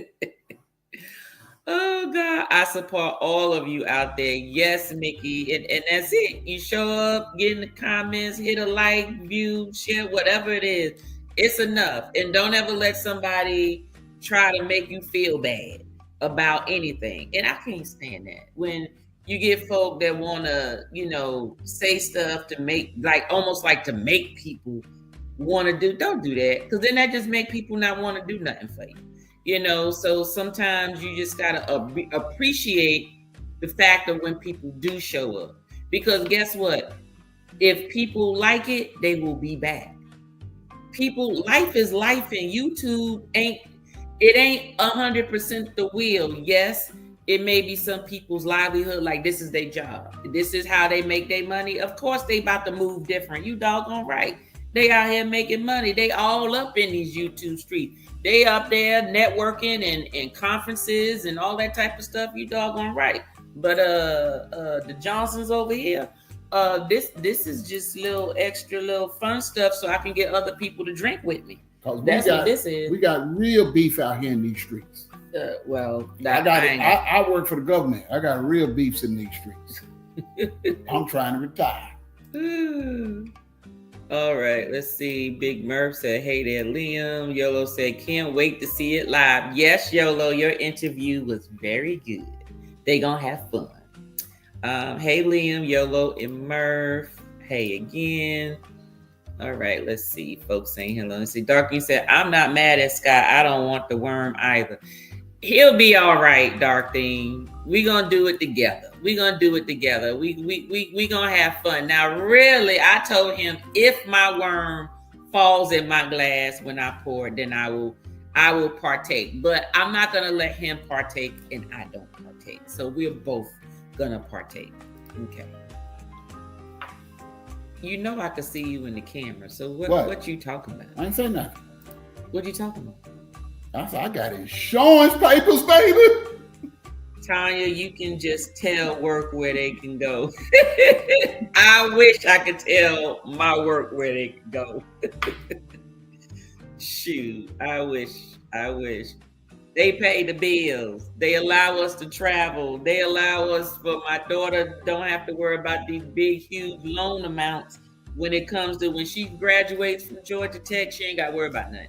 Oh God, I support all of you out there. Yes, Mickey. And that's it. You show up, get in the comments, hit a like, view, share, whatever it is. It's enough. And don't ever let somebody try to make you feel bad about anything. And I can't stand that. When you get folk that want to, say stuff to make, like, almost like to make people want to do, don't do that. Because then that just make people not want to do nothing for you. So sometimes you just got to appreciate the fact of when people do show up. Because guess what? If people like it, they will be back. Life is life, and YouTube ain't 100% the wheel. Yes, it may be some people's livelihood, like this is their job. This is how they make their money. Of course, they about to move different. You doggone right. They out here making money. They all up in these YouTube streets. They up there networking and conferences and all that type of stuff. You doggone right. But the Johnsons over here, this is just little extra little fun stuff so I can get other people to drink with me. That's what this is. We got real beef out here in these streets. I work for the government. I got real beefs in these streets. I'm trying to retire. All right, let's see. Big Murph said, hey there, Liam. Yolo said, can't wait to see it live. Yes, Yolo, your interview was very good. They gonna have fun. Hey, Liam, Yolo, and Murph. Hey again. All right, let's see. Folks saying hello. Let's see. Darky said, I'm not mad at Scott. I don't want the worm either. He'll be all right, Dark Thing. We're gonna do it together. We gonna have fun. Now, really, I told him if my worm falls in my glass when I pour it, then I will partake. But I'm not gonna let him partake and I don't partake. So we're both gonna partake. Okay. I could see you in the camera. So what you talking about? I ain't saying nothing. What you talking about? I got insurance papers, baby. Tanya, you can just tell work where they can go. I wish I could tell my work where they can go. Shoot, I wish. They pay the bills. They allow us to travel. They allow us, for my daughter, don't have to worry about these big, huge loan amounts when it comes to when she graduates from Georgia Tech. She ain't got to worry about nothing.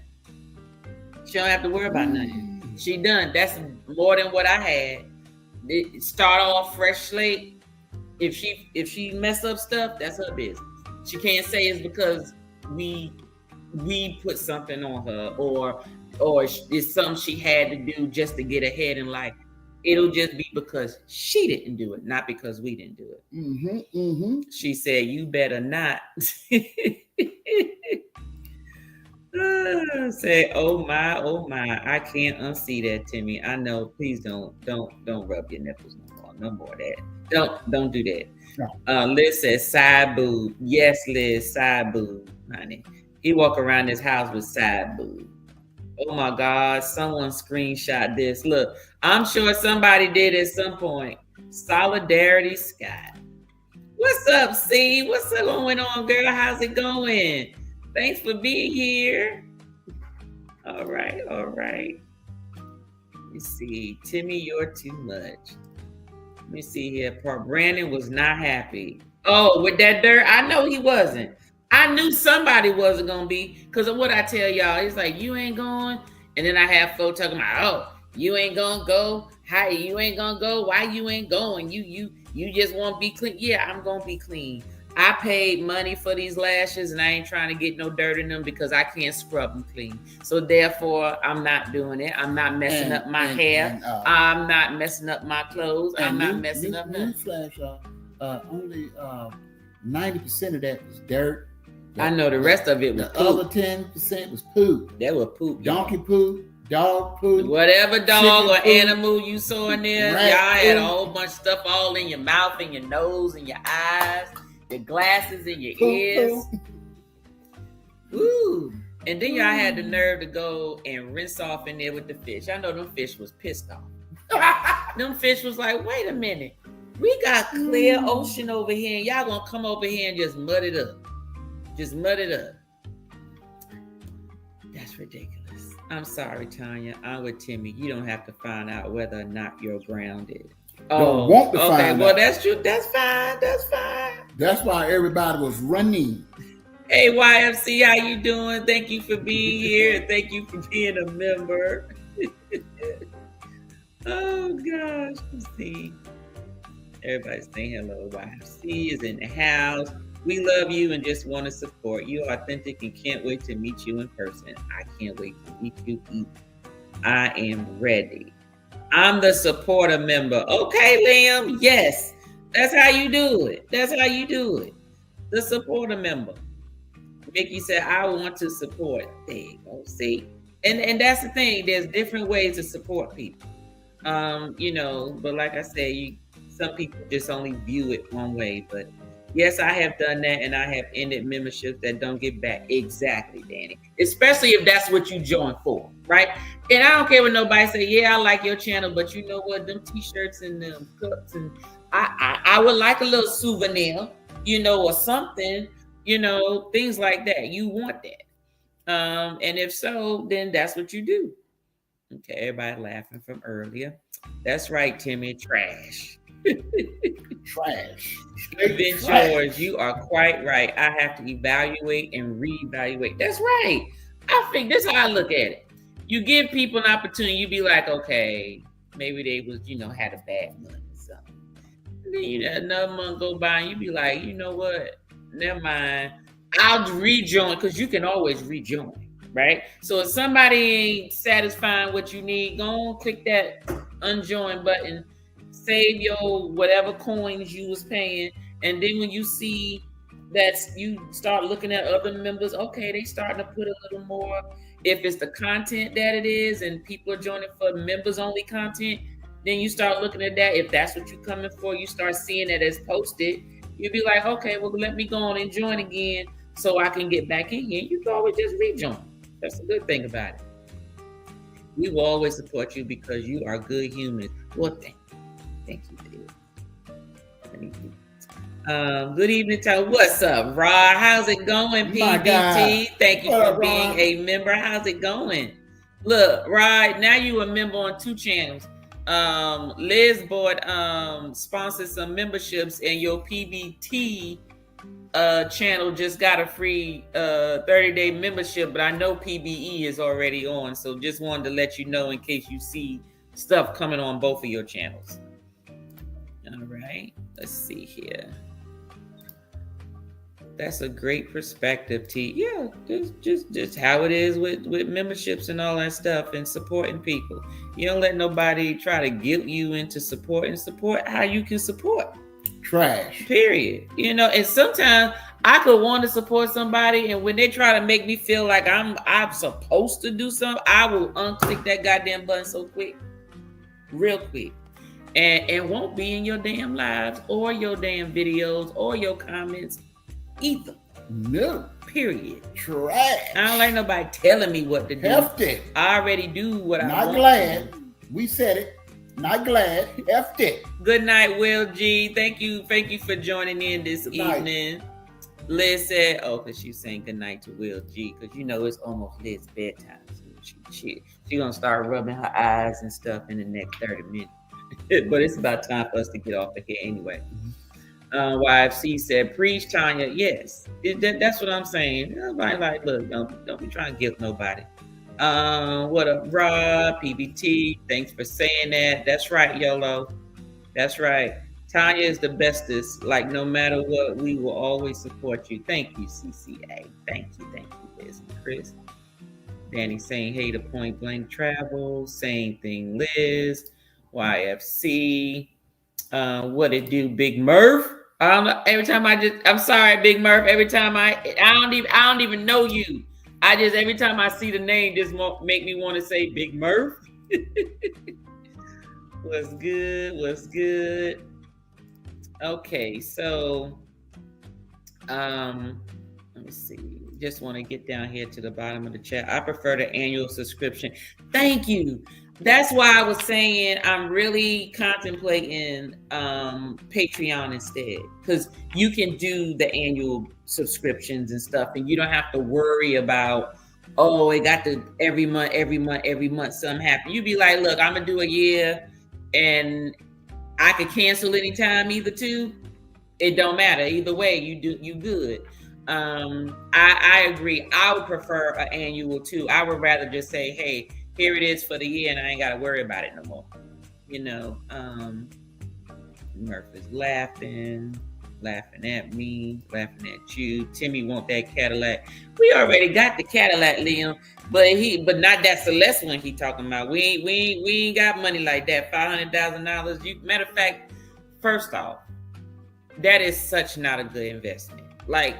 She don't have to worry about nothing. She done. That's more than what I had. It start off fresh slate. If she mess up stuff, that's her business. She can't say it's because we put something on her or it's something she had to do just to get ahead in life. It'll just be because she didn't do it, not because we didn't do it. She said, "You better not." Say, oh my, I can't unsee that, Timmy. I know. Please don't rub your nipples no more of that. Don't do that. No. Liz says side boob. Yes, Liz, side boob, honey. He walk around his house with side boob. Oh my God, someone screenshot this. Look, I'm sure somebody did at some point. Solidarity Scott. What's up, C? What's going on, girl? How's it going? Thanks for being here. All right. Let me see. Timmy, you're too much. Let me see here. Brandon was not happy. Oh, with that dirt? I know he wasn't. I knew somebody wasn't going to be, because of what I tell y'all. It's like, you ain't going. And then I have folks talking about, oh, you ain't going to go. How you ain't going to go? Why you ain't going? You just want to be clean. Yeah, I'm going to be clean. I paid money for these lashes and I ain't trying to get no dirt in them because I can't scrub them clean. So therefore, I'm not doing it. I'm not messing up my hair. I'm not messing up my clothes. I'm not messing up nothing. Newsflash, only 90% of that was dirt. I know the rest of it was the poop. other 10% was poop. That was poop. Donkey poop, dog poop. Whatever dog or poop, animal you saw in there, rat y'all had a poop. whole bunch of stuff all in your mouth and your nose and your eyes, your glasses and your ears. Woo! And then y'all had the nerve to go and rinse off in there with the fish. I know them fish was pissed off. Them fish was like, wait a minute. We got clear ocean over here and y'all gonna come over here and just mud it up. Just mud it up. That's ridiculous. I'm sorry, Tanya. I'm with Timmy. You don't have to find out whether or not you're grounded. Don't want to okay. find Well, out. that's true. That's fine. That's fine. That's why everybody was running. Hey, YFC, how you doing? Thank you for being here. And thank you for being a member. Oh, gosh. Let's see. Everybody's saying hello. YFC is in the house. We love you and just want to support you. Authentic and can't wait to meet you in person. I can't wait to meet you either. I am ready. I'm the supporter member. Okay, Liam. Yes. That's how you do it. That's how you do it. The supporter member. Mickey said, I want to support. There you go. See? And that's the thing. There's different ways to support people. But like I said, some people just only view it one way. But yes, I have done that, and I have ended memberships that don't get back. Exactly, Danny. Especially if that's what you joined for, right? And I don't care what nobody say, yeah, I like your channel, but you know what? Them t-shirts and them cups, and I would like a little souvenir, or something, things like that. You want that. And if so, then that's what you do. Okay, everybody laughing from earlier. That's right, Timmy. Trash. Trash. Ben George, you are quite right. I have to evaluate and reevaluate. That's right. I think this is how I look at it. You give people an opportunity, you be like, okay, maybe they was, had a bad month or something. And then another month go by and you be like, you know what? Never mind. I'll rejoin, because you can always rejoin, right? So if somebody ain't satisfying what you need, go on, click that unjoin button. Save your whatever coins you was paying, and then when you see that, you start looking at other members. Okay, they starting to put a little more. If it's the content that it is, and people are joining for members only content, then you start looking at that. If that's what you're coming for, you start seeing it as posted. You'll be like, okay, well, let me go on and join again so I can get back in here. You can always just rejoin. That's the good thing about it. We will always support you because you are good humans. Well, thank you, David. Thank you. Good evening, Tom. What's up, Rod? How's it going, PBT? Thank you for being a member. How's it going? Look, Rod, now you a member on 2 channels. Liz Board sponsored some memberships, and your PBT channel just got a free 30-day membership, but I know PBE is already on, so just wanted to let you know in case you see stuff coming on both of your channels. All right, let's see here. That's a great perspective, T. Yeah, just how it is with memberships and all that stuff and supporting people. You don't let nobody try to guilt you into support how you can support. Trash. Period. And sometimes I could want to support somebody, and when they try to make me feel like I'm supposed to do something, I will unclick that goddamn button so quick, real quick. And won't be in your damn lives or your damn videos or your comments either. No. Period. Trash. I don't like nobody telling me what to do. Hefty. I already do what I want. Not glad. We said it. Not glad. Hefty. Good night, Will G. Thank you for joining in this evening. Liz said, because she's saying good night to Will G, because it's almost Liz's bedtime. So she gonna start rubbing her eyes and stuff in the next 30 minutes. But it's about time for us to get off of here anyway. YFC said, preach, Tanya. Yes, that's what I'm saying. Everybody like, look, don't be trying to guilt nobody. What up, Rob, PBT? Thanks for saying that. That's right, YOLO. That's right. Tanya is the bestest. Like, no matter what, we will always support you. Thank you, CCA. Thank you, Liz and Chris. Danny saying, hey to Point Blank Travel. Same thing, Liz. YFC. What it do, Big Murph? I don't know. Every time I'm sorry, Big Murph. Every time I don't even know you. Every time I see the name, just make me want to say Big Murph. What's good? Okay, so let me see. Just want to get down here to the bottom of the chat. I prefer the annual subscription. Thank you. That's why I was saying I'm really contemplating Patreon instead, because you can do the annual subscriptions and stuff, and you don't have to worry about, oh, it got the every month something happen. You be like, look, I'm gonna do a year, and I could cancel anytime, either two. It don't matter either way. You good. I agree. I would prefer an annual too. I would rather just say, hey, here it is for the year, and I ain't got to worry about it no more. You know, Murph is laughing at me, laughing at you. Timmy want that Cadillac. We already got the Cadillac, Liam, but not that Celeste one he talking about. We ain't got money like that. $500,000. Matter of fact, first off, that is such not a good investment. Like,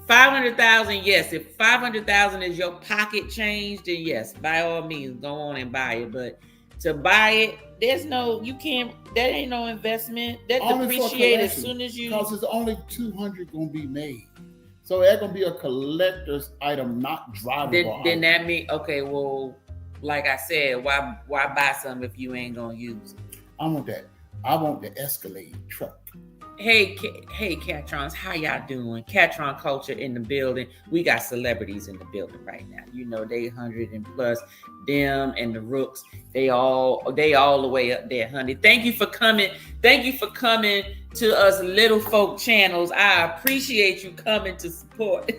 500,000, yes. If 500,000 is your pocket change, then yes, by all means, go on and buy it. But to buy it, you can't. That ain't no investment. That depreciate as soon as you. Because it's only 200 gonna be made, so that's gonna be a collector's item, not drivable. Then that mean, okay, well, like I said, why buy something if you ain't gonna use it? I want that. I want the Escalade truck. Hey, Catrons, how y'all doing? Catron culture in the building. We got celebrities in the building right now. You know, they 100 and plus. Them and the Rooks, they all the way up there, honey. Thank you for coming. Thank you for coming to us little folk channels. I appreciate you coming to support.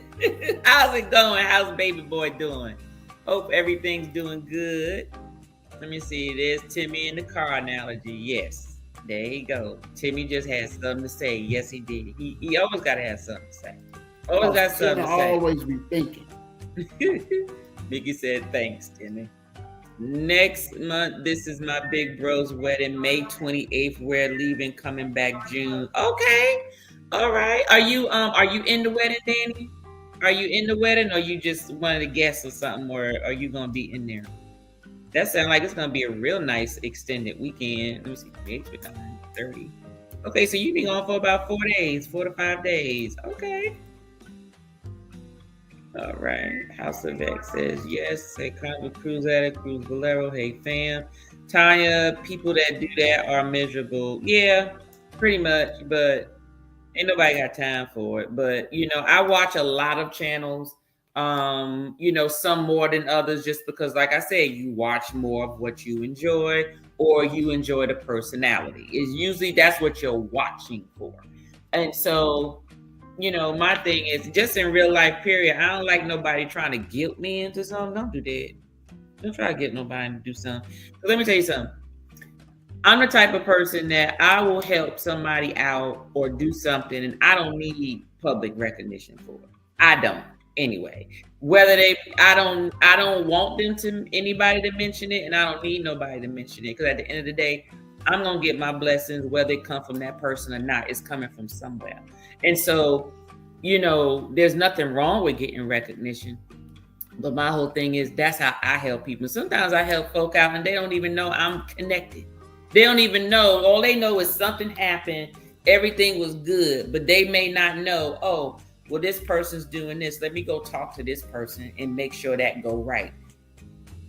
How's it going? How's baby boy doing? Hope everything's doing good. Let me see. There's Timmy in the car analogy. Yes. There you go. Timmy just had something to say. Yes, he did. He always got to have something to say. Always got something to say. Always be thinking. Mickey said, thanks, Timmy. Next month, this is my big bro's wedding. May 28th. We're leaving, coming back June. Okay. All right. Are you in the wedding, Danny? Are you in the wedding, or you just one of the guests or something, or are you going to be in there? That sounds like it's going to be a real nice extended weekend. Let me see, 30. Okay, so you be gone for about 4 days, 4 to 5 days. Okay. All right. House of X says yes. Say Carnival Cruise Addict, Cruise Valero. Hey, fam. Tanya, people that do that are miserable. Yeah, pretty much, but ain't nobody got time for it. But, you know, I watch a lot of channels. You know, some more than others, just because, like I said, you watch more of what you enjoy, or you enjoy the personality. It's usually that's what you're watching for. And so, you know, my thing is just in real life, period. I don't like nobody trying to guilt me into something. Don't do that. Don't try to get nobody to do something. But let me tell you something. I'm the type of person that I will help somebody out or do something, and I don't need public recognition for it. I don't. Anyway, I don't want them to anybody to mention it, and I don't need nobody to mention it, because at the end of the day, I'm gonna get my blessings whether it come from that person or not. It's coming from somewhere. And so, you know, there's nothing wrong with getting recognition, but my whole thing is that's how I help people. Sometimes I help folk out and they don't even know I'm connected. They don't even know. All they know is something happened, everything was good, but they may not know, oh, well, this person's doing this. Let me go talk to this person and make sure that go right.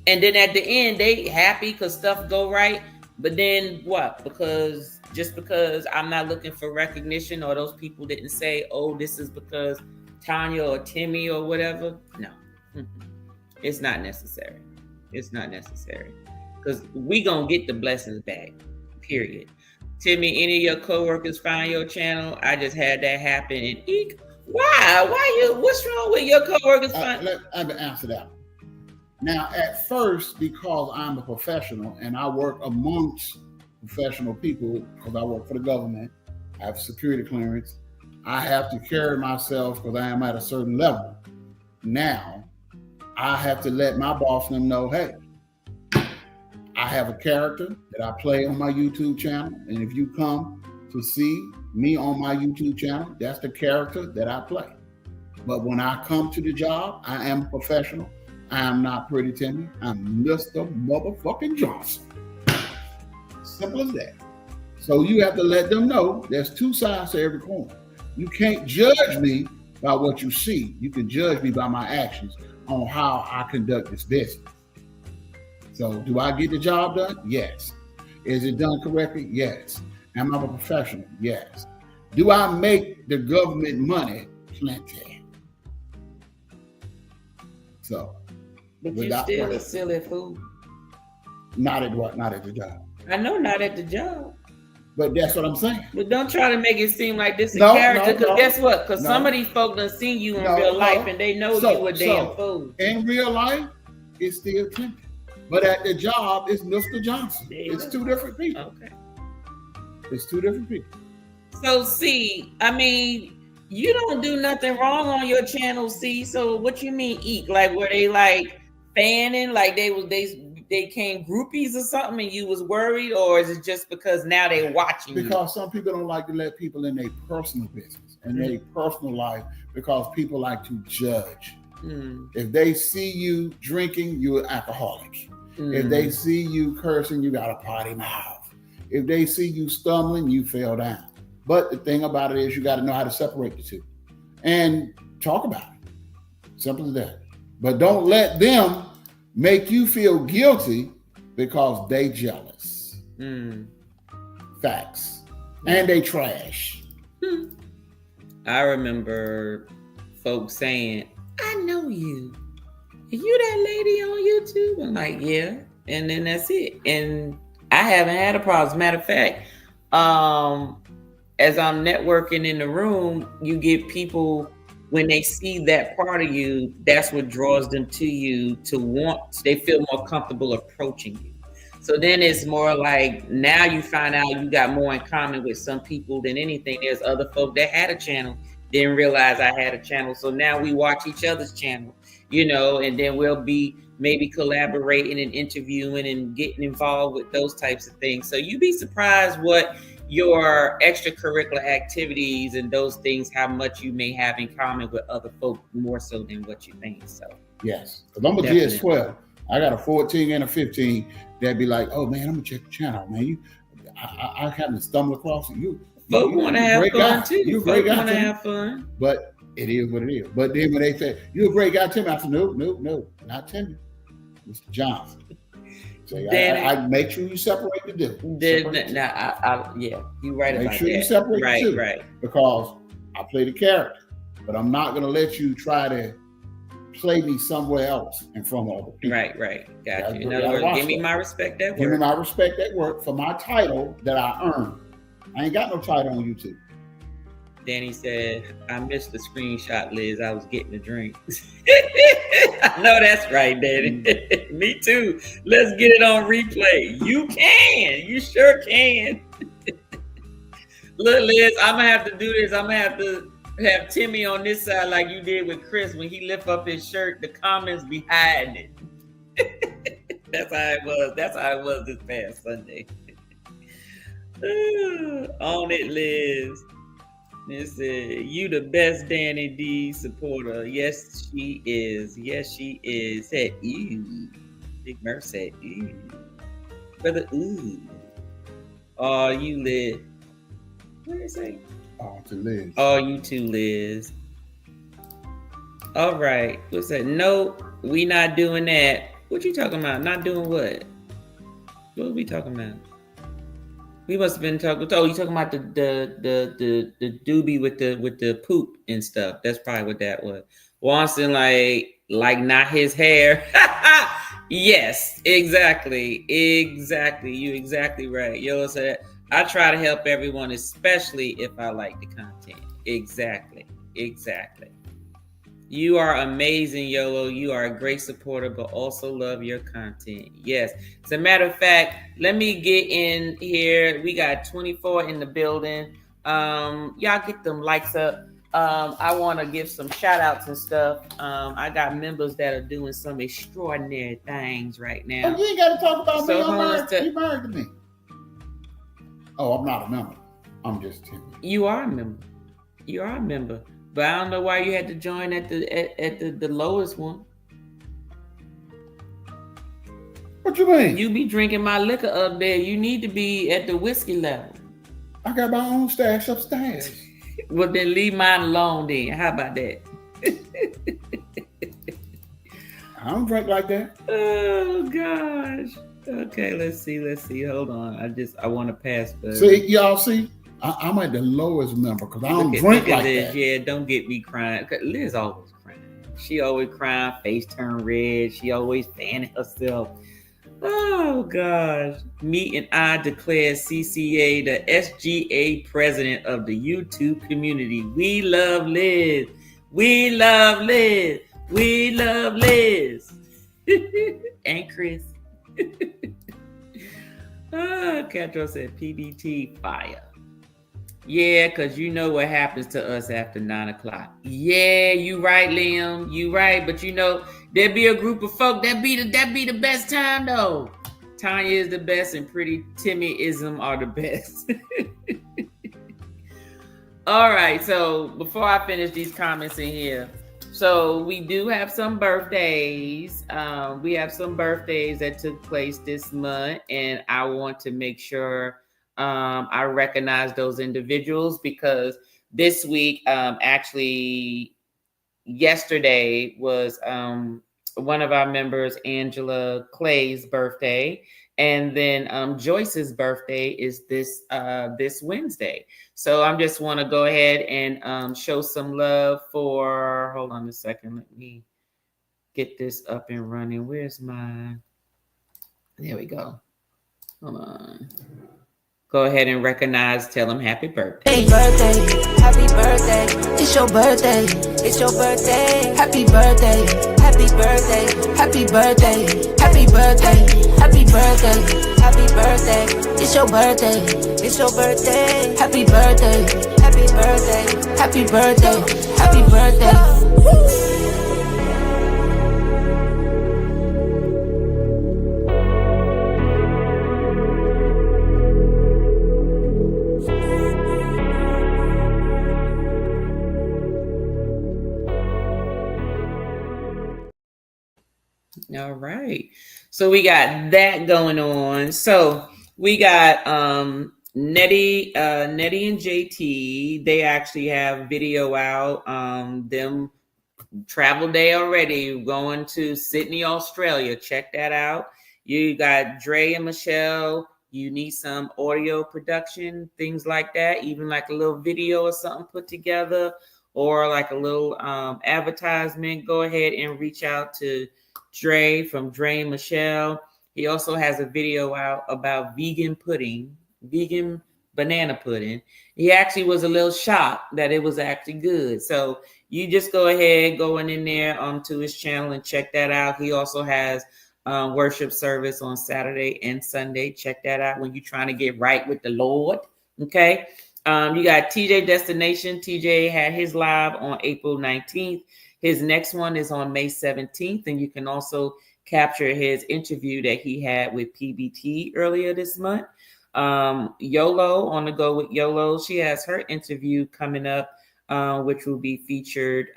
And then at the end, they happy because stuff go right. But then what? Because I'm not looking for recognition, or those people didn't say, oh, this is because Tanya or Timmy or whatever. No, it's not necessary. It's not necessary, because we gonna get the blessings back, period. Timmy, any of your coworkers find your channel? I just had that happen, and eek. What's wrong with your coworkers? I can answer that. Now, at first, because I'm a professional and I work amongst professional people, because I work for the government, I have security clearance. I have to carry myself because I am at a certain level. Now, I have to let my boss know, hey, I have a character that I play on my YouTube channel. And if you come to see me on my YouTube channel, that's the character that I play. But when I come to the job, I am a professional. I am not Pretty Timmy. I'm Mr. Motherfucking Johnson. Simple as that. So you have to let them know there's two sides to every coin. You can't judge me by what you see. You can judge me by my actions on how I conduct this business. So do I get the job done? Yes. Is it done correctly? Yes. Am I a professional? Yes. Do I make the government money? Plenty. So. But you still a silly fool. Not at what? Not at the job. I know not at the job. But that's what I'm saying. But don't try to make it seem like this a character. Because guess what? Because some of these folk done seen you in real life and they know you a damn fool. In real life, it's still tempting. But at the job, it's Mr. Johnson. It's two different people. Okay. It's two different people. So, see, I mean, you don't do nothing wrong on your channel, see? So what you mean eat? Like, were they like fanning? Like they came groupies or something and you was worried? Or is it just because now they're watching Because some people don't like to let people in their personal business and their personal life because people like to judge. If they see you drinking, you're an alcoholic. If they see you cursing, you got a potty mouth. If they see you stumbling, you fell down. But the thing about it is you got to know how to separate the two and talk about it. Simple as that. But don't let them make you feel guilty because they jealous. Facts. And they trash. I remember folks saying, I know you. Are you that lady on YouTube? I'm like, yeah. And then that's it. And I haven't had a problem. As a matter of fact, as I'm networking in the room, you get people, when they see that part of you, that's what draws them to you they feel more comfortable approaching you. So then it's more like, now you find out you got more in common with some people than anything. There's other folk that had a channel, didn't realize I had a channel. So now we watch each other's channel, and then we'll be maybe collaborating and interviewing and getting involved with those types of things. So you'd be surprised what your extracurricular activities and those things, how much you may have in common with other folk more so than what you think. So yes, because I'm a GS12. I got a 14 and a 15 that be like, oh man, I'm gonna check the channel, man. I haven't stumbled across it. You want to have fun too. You're a great guy. Want to have fun. But it is what it is. But then when they say you're a great guy, Timmy, I said, no, not Timmy, Mr. Johnson. So I make sure you separate the difference. Yeah, you're right about that. Make sure you separate the two. Right. Because I play the character, but I'm not gonna let you try to play me somewhere else in front of other people. Right. Got you. In other words, give me my respect at work. Give me my respect at work for my title that I earned. I ain't got no title on YouTube. Danny said, I missed the screenshot, Liz. I was getting a drink. I know that's right, Danny. Me too. Let's get it on replay. You can. You sure can. Look, Liz, I'm going to have to do this. I'm going to have to have Timmy on this side like you did with Chris. When he lift up his shirt, the comments be hiding it. That's how it was. That's how it was this past Sunday. On it, Liz. It said, you the best Danny D supporter. Yes, she is. Said, ooh. Big Murph said, ooh. Brother, ooh. Oh, you Liz. What did it say? Oh, to Liz. Oh, you too, Liz. All right. What's that? No, we not doing that. What you talking about? Not doing what? What are we talking about? We must have been talking. Oh, you talking about the doobie with the poop and stuff? That's probably what that was. Watson like not his hair. Yes, exactly. You exactly right. Yo said I try to help everyone, especially if I like the content. Exactly. You are amazing, YOLO. You are a great supporter, but also love your content. Yes. As a matter of fact, let me get in here. We got 24 in the building. Y'all get them likes up. I want to give some shout outs and stuff. I got members that are doing some extraordinary things right now. Oh, you ain't got to talk about So me. who You married to me. Oh, I'm not a member. I'm just Timmy. You are a member. You are a member. But I don't know why you had to join at the lowest one. What you mean? You be drinking my liquor up there. You need to be at the whiskey level. I got my own stash upstairs. Well, then leave mine alone then. How about that? I don't drink like that. Oh, gosh. Okay, let's see. Hold on. I want to pass. See, y'all see? I'm at the lowest member because I don't drink like that. Yeah, don't get me crying. Liz always crying. She always crying, face turn red. She always fanning herself. Oh, gosh. Me and I declare CCA the SGA president of the YouTube community. We love Liz. We love Liz. We love Liz. And Chris. Catro said PBT fire. Yeah, because you know what happens to us after 9 o'clock. Yeah, you right, Liam. You right. But you know, there be a group of folk that be the best time though. Tanya is the best and Pretty Timmy-ism are the best. All right, so before I finish these comments in here, so we do have some birthdays. We have some birthdays that took place this month, and I want to make sure I recognize those individuals because this week, actually, yesterday was one of our members, Angela Clay's birthday, and then Joyce's birthday is this Wednesday. So I just want to go ahead and show some love for. Hold on a second, let me get this up and running. Where's my? There we go. Hold on. Go ahead and recognize, tell them happy birthday. Happy birthday, happy birthday. It's your birthday, it's your birthday. Happy birthday, happy birthday, happy birthday, happy birthday, happy birthday, happy birthday. It's your birthday, it's your birthday. Happy birthday, happy birthday, happy birthday, happy birthday. All right. So we got that going on. So we got Nettie and JT. They actually have video out. Them travel day already, going to Sydney, Australia. Check that out. You got Dre and Michelle. You need some audio production, things like that, even like a little video or something put together, or like a little advertisement. Go ahead and reach out to Dre from Dre and Michelle. He also has a video out about vegan banana pudding. He actually was a little shocked that it was actually good. So you just go ahead, going in there onto his channel and check that out. He also has worship service on Saturday and Sunday. Check that out when you're trying to get right with the Lord. Okay. You got TJ Destination. TJ had his live on April 19th. His next one is on May 17th, and you can also capture his interview that he had with PBT earlier this month. YOLO, on the go with YOLO, she has her interview coming up, which will be featured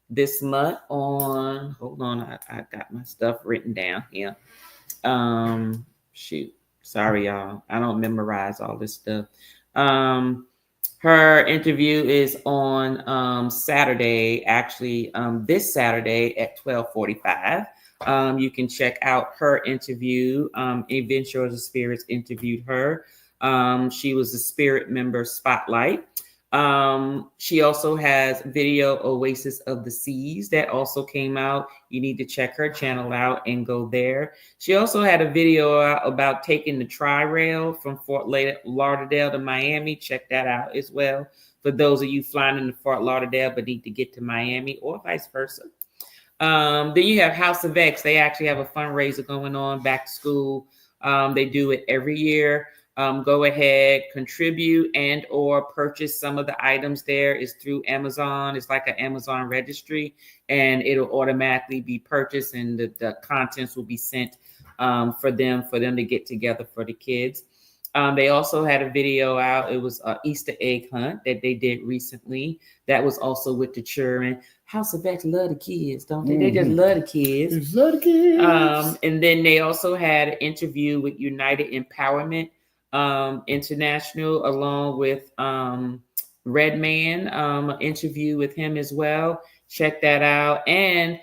this month on, hold on, I got my stuff written down here. Shoot, sorry, y'all. I don't memorize all this stuff. Her interview is on Saturday, actually this Saturday at 12:45. You can check out her interview. Adventures of Spirits interviewed her. She was a Spirit member spotlight. She also has video Oasis of the Seas that also came out. You need to check her channel out and go there. She also had a video about taking the Tri-Rail from Fort Lauderdale to Miami. Check that out as well. For those of you flying into Fort Lauderdale but need to get to Miami, or vice versa. Then you have House of X. They actually have a fundraiser going on, back to school. They do it every year. go ahead, contribute and or purchase some of the items there. Is through Amazon. It's like an Amazon registry, and it'll automatically be purchased, and the contents will be sent for them to get together for the kids. They also had a video out. It was an Easter egg hunt that they did recently. That was also with the children. House of X love the kids, don't they? They just love the kids. It's love the kids. And then they also had an interview with United Empowerment International, along with Redman, an interview with him as well. Check that out. And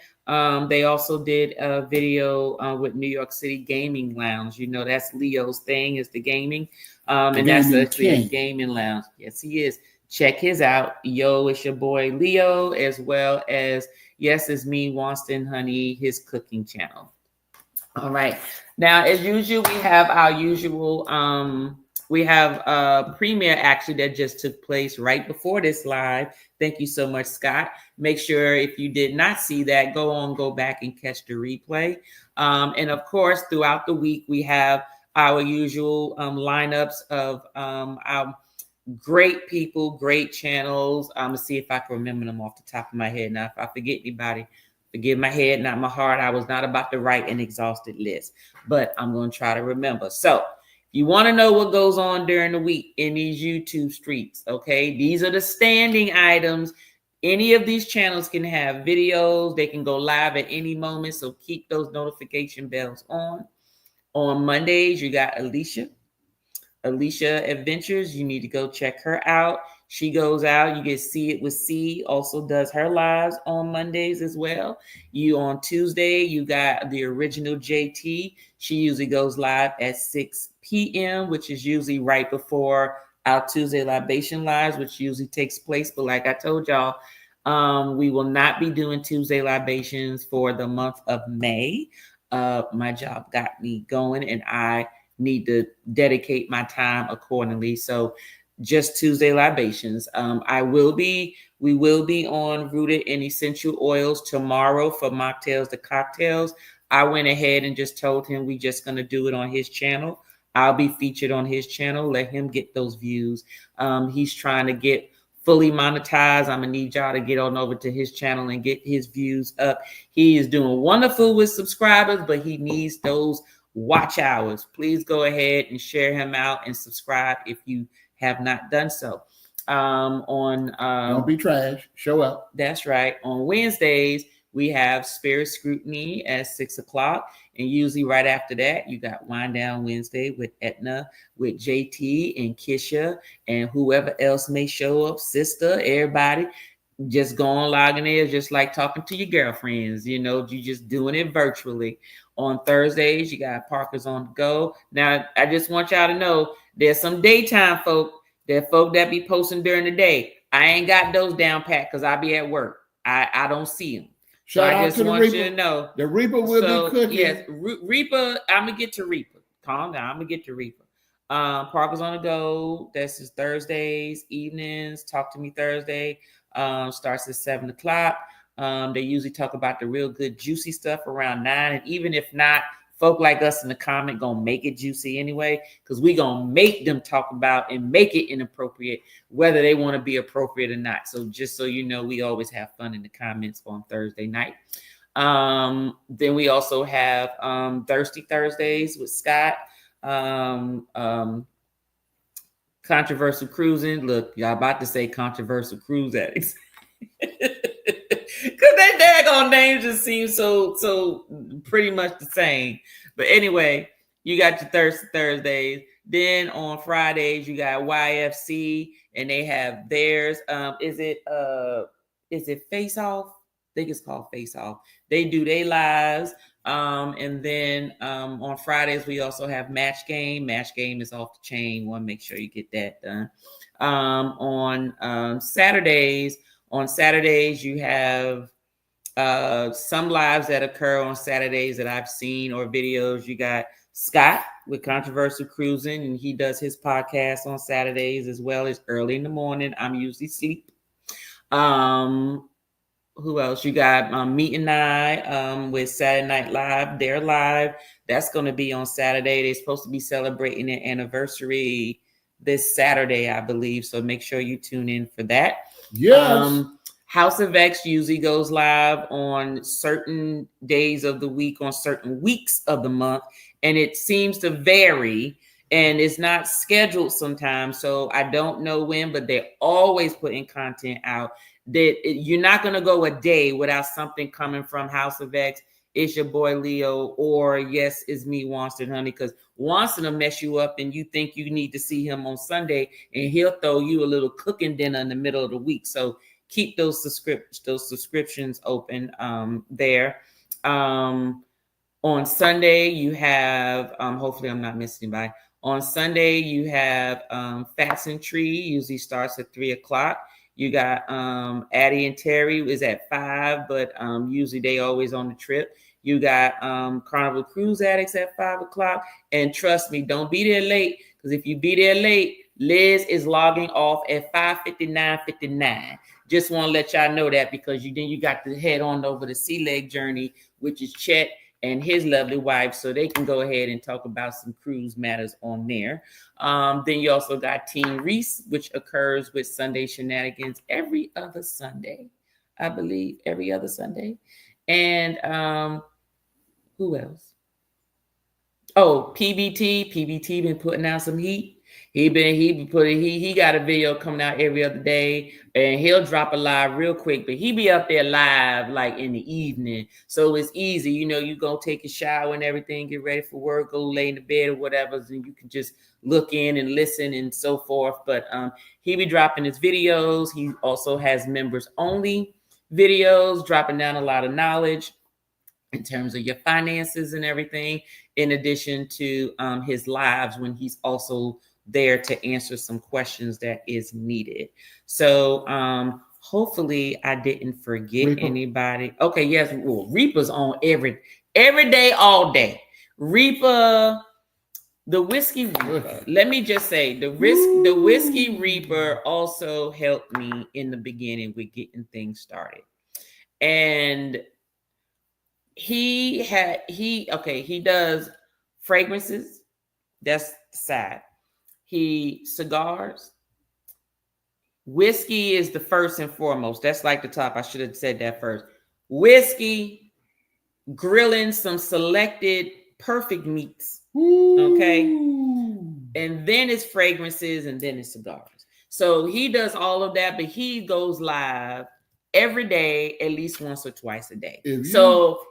they also did a video with New York City Gaming Lounge. You know, that's Leo's thing, is the gaming. And that's actually a gaming lounge. Yes, he is. Check his out. Yo, it's your boy Leo, as well as, yes, it's me, Wanston Honey, his cooking channel. All right. Now, as usual, we have our usual, we have a premiere actually that just took place right before this live. Thank you so much, Scott. Make sure if you did not see that, go back and catch the replay. And of course, throughout the week, we have our usual lineups of our great people, great channels. I'm gonna see if I can remember them off the top of my head. Now, if I forget anybody, forgive my head, not my heart. I was not about to write an exhausted list, but I'm going to try to remember. So if you want to know what goes on during the week in these YouTube streets, okay, these are the standing items. Any of these channels can have videos. They can go live at any moment. So keep those notification bells on. On Mondays, you got Alicia Adventures. You need to go check her out. She goes out. You get See It with C, also does her lives on Mondays as well. You on Tuesday, you got the original JT. She usually goes live at 6 p.m., which is usually right before our Tuesday Libation Lives, which usually takes place. But like I told y'all, we will not be doing Tuesday Libations for the month of May. My job got me going, and I need to dedicate my time accordingly. So just Tuesday Libations. We will be on Rooted in Essential Oils tomorrow for mocktails to cocktails. I went ahead and just told him we just going to do it on his channel. I'll be featured on his channel. Let him get those views. He's trying to get fully monetized. I'm gonna need y'all to get on over to his channel and get his views up. He is doing wonderful with subscribers, but he needs those watch hours. Please go ahead and share him out and subscribe if you have not done so. Don't be trash. Show up. That's right. On Wednesdays, we have Spirit Scrutiny at 6 o'clock. And usually right after that, you got Wind Down Wednesday with Etna, with JT and Kisha, and whoever else may show up, sister, everybody. Just go on, logging in, just like talking to your girlfriends. You know, you just doing it virtually. On Thursdays, you got Parker's on the Go. Now, I just want y'all to know there's some daytime folk. There are folk that be posting during the day. I ain't got those down pat because I be at work. I don't see them. So I just want you to know. The Reaper will be cooking. Yes, Reaper, I'm going to get to Reaper. Calm down. I'm going to get to Reaper. Parker's on the Go. That's his Thursdays, evenings. Talk to Me Thursday. Starts at 7 o'clock. They usually talk about the real good juicy stuff around 9. And even if not, folk like us in the comment gonna make it juicy anyway, because we gonna make them talk about and make it inappropriate, whether they want to be appropriate or not. So just so you know, we always have fun in the comments on Thursday night. Then we also have Thirsty Thursdays with Scott. Controversial Cruising. Look, y'all about to say Controversial Cruise Addicts. Because that daggone name just seems so pretty much the same. But anyway, you got your Thirsty Thursdays. Then on Fridays, you got YFC, and they have theirs. Is it Face Off? I think it's called Face Off. They do their lives. And then on Fridays, we also have Match Game. Match Game is off the chain. Want to make sure you get that done. On Saturdays, you have some lives that occur on Saturdays that I've seen, or videos. You got Scott with Controversial Cruising, and he does his podcast on Saturdays as well as early in the morning. I'm usually asleep. Who else? You got Meet and I with Saturday Night Live. They're live. That's going to be on Saturday. They're supposed to be celebrating their anniversary this Saturday, I believe. So make sure you tune in for that. Yes. House of X usually goes live on certain days of the week, on certain weeks of the month, and it seems to vary. And it's not scheduled sometimes, so I don't know when, but they're always putting content out. You're not going to go a day without something coming from House of X. It's your boy Leo, or yes, it's me, Wanston, honey, because Wanston will mess you up and you think you need to see him on Sunday, and he'll throw you a little cooking dinner in the middle of the week. So keep those subscriptions open there. On Sunday, you have, hopefully I'm not missing anybody. On Sunday, you have Fats and Tree, usually starts at 3:00. You got Addie and Terry is at 5, but usually they always on the trip. You got Carnival Cruise Addicts at 5:00. And trust me, don't be there late, because if you be there late, Liz is logging off at 5:59. Just want to let y'all know that, because then you got to head on over the Sea Leg Journey, which is Chet and his lovely wife, so they can go ahead and talk about some cruise matters on there. Then you also got Teen Reese, which occurs with Sunday Shenanigans every other Sunday, I believe, every other Sunday. And who else? Oh, PBT been putting out some heat. He got a video coming out every other day, and he'll drop a live real quick, but he be up there live like in the evening. So it's easy. You go take a shower and everything, get ready for work, go lay in the bed or whatever, and you can just look in and listen and so forth. But he be dropping his videos. He also has members only videos, dropping down a lot of knowledge in terms of your finances and everything, in addition to his lives when he's also there to answer some questions that is needed. So hopefully I didn't forget Reaper. anybody. Okay, yes, well, Reaper's on every day, all day. Reaper, the Whiskey Reaper. Let me just say, the Whiskey Reaper also helped me in the beginning with getting things started. And he does fragrances. That's sad. Cigars. Whiskey is the first and foremost. That's like the top. I should have said that first. Whiskey, grilling some selected perfect meats. Okay. And then it's fragrances, and then it's cigars. So he does all of that, but he goes live every day, at least once or twice a day. So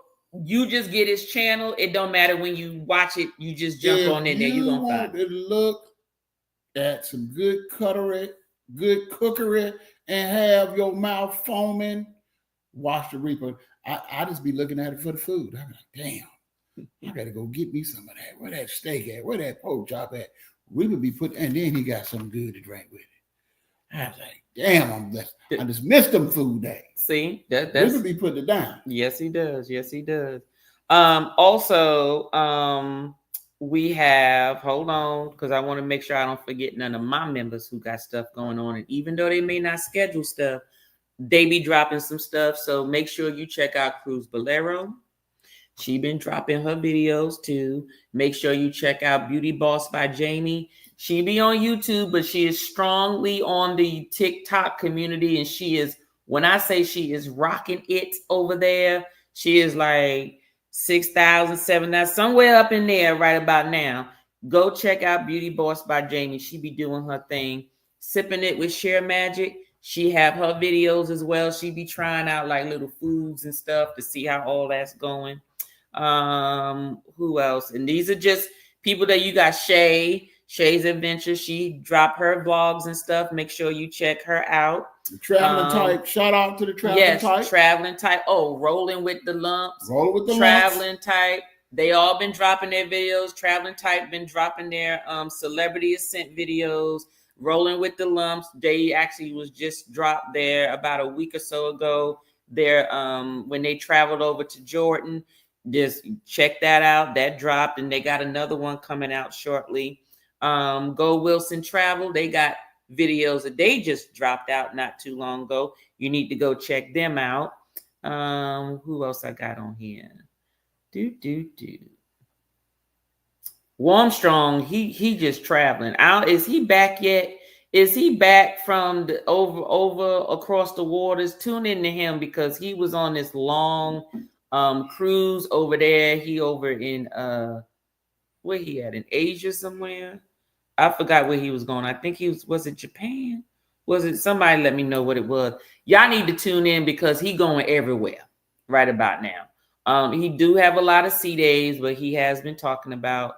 you just get his channel. It don't matter when you watch it. You just jump on in there. You're going to find it. Look at some good cookery, and have your mouth foaming. Watch the Reaper. I just be looking at it for the food. I'm like, damn, I got to go get me some of that. Where that steak at? Where that pork chop at? Reaper be and then he got something good to drink with it. I was like, damn, I'm blessed. I just missed them food days. See, that's Reaper be putting it down. Yes, he does. Yes, he does. Also, we have, hold on, because I want to make sure I don't forget none of my members who got stuff going on. And even though they may not schedule stuff, they be dropping some stuff. So make sure you check out Cruz Bolero. She been dropping her videos too. Make sure you check out Beauty Boss by Jamie. She be on YouTube, but she is strongly on the TikTok community. And she is, when I say she is rocking it over there, she is like 6,000, 7,000, somewhere up in there right about now. Go check out Beauty Boss by Jamie. She be doing her thing. Sipping It with Share Magic. She have her videos as well. She be trying out like little foods and stuff to see how all that's going. Who else? And these are just people that you got. Shay's Adventure. She dropped her vlogs and stuff. Make sure you check her out. The Traveling Type. Shout out to the Traveling Type. Yes, Traveling Type. Oh, Rolling with the Lumps. Rolling with the Traveling Lumps. Type. They all been dropping their videos. Traveling Type been dropping their Celebrity Ascent videos. Rolling with the Lumps. They actually was just dropped there about a week or so ago. There, when they traveled over to Jordan. Just check that out. That dropped, and they got another one coming out shortly. Go Wilson Travel. They got videos that they just dropped out not too long ago. You need to go check them out. Who else I got on here? Warmstrong, he just traveling. Out, is he back yet? Is he back from the over across the waters? Tune into him because he was on this long cruise over there. He over in where he at, in Asia somewhere. I forgot where he was going. I think he was it Japan? Was it, somebody let me know what it was. Y'all need to tune in because he going everywhere right about now. He do have a lot of C days, but he has been talking about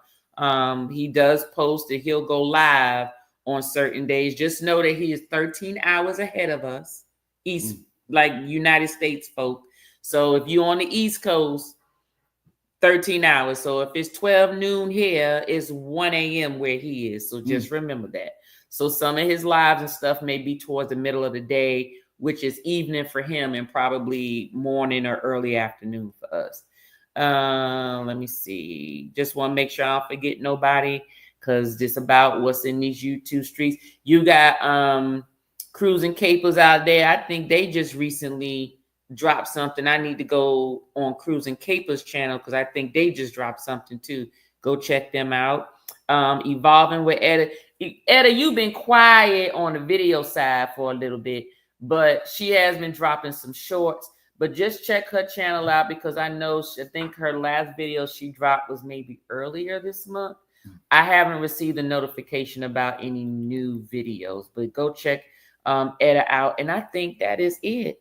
he does post that he'll go live on certain days. Just know that he is 13 hours ahead of us, East, like United States folk. So if you're on the East Coast, 13 hours. So if it's 12 noon here, it's 1 a.m. where he is. So just remember that. So some of his lives and stuff may be towards the middle of the day, which is evening for him and probably morning or early afternoon for us. Let me see. Just want to make sure I don't forget nobody because this about what's in these YouTube streets. You got Cruising Capers out there. I think they just recently dropped something. I need to go on Cruising Capers channel because I think they just dropped something too. Go check them out. Evolving with Etta. Etta, you've been quiet on the video side for a little bit, but she has been dropping some shorts. But just check her channel out because I know, I think her last video she dropped was maybe earlier this month. I haven't received a notification about any new videos, but go check Etta out. And I think that is it.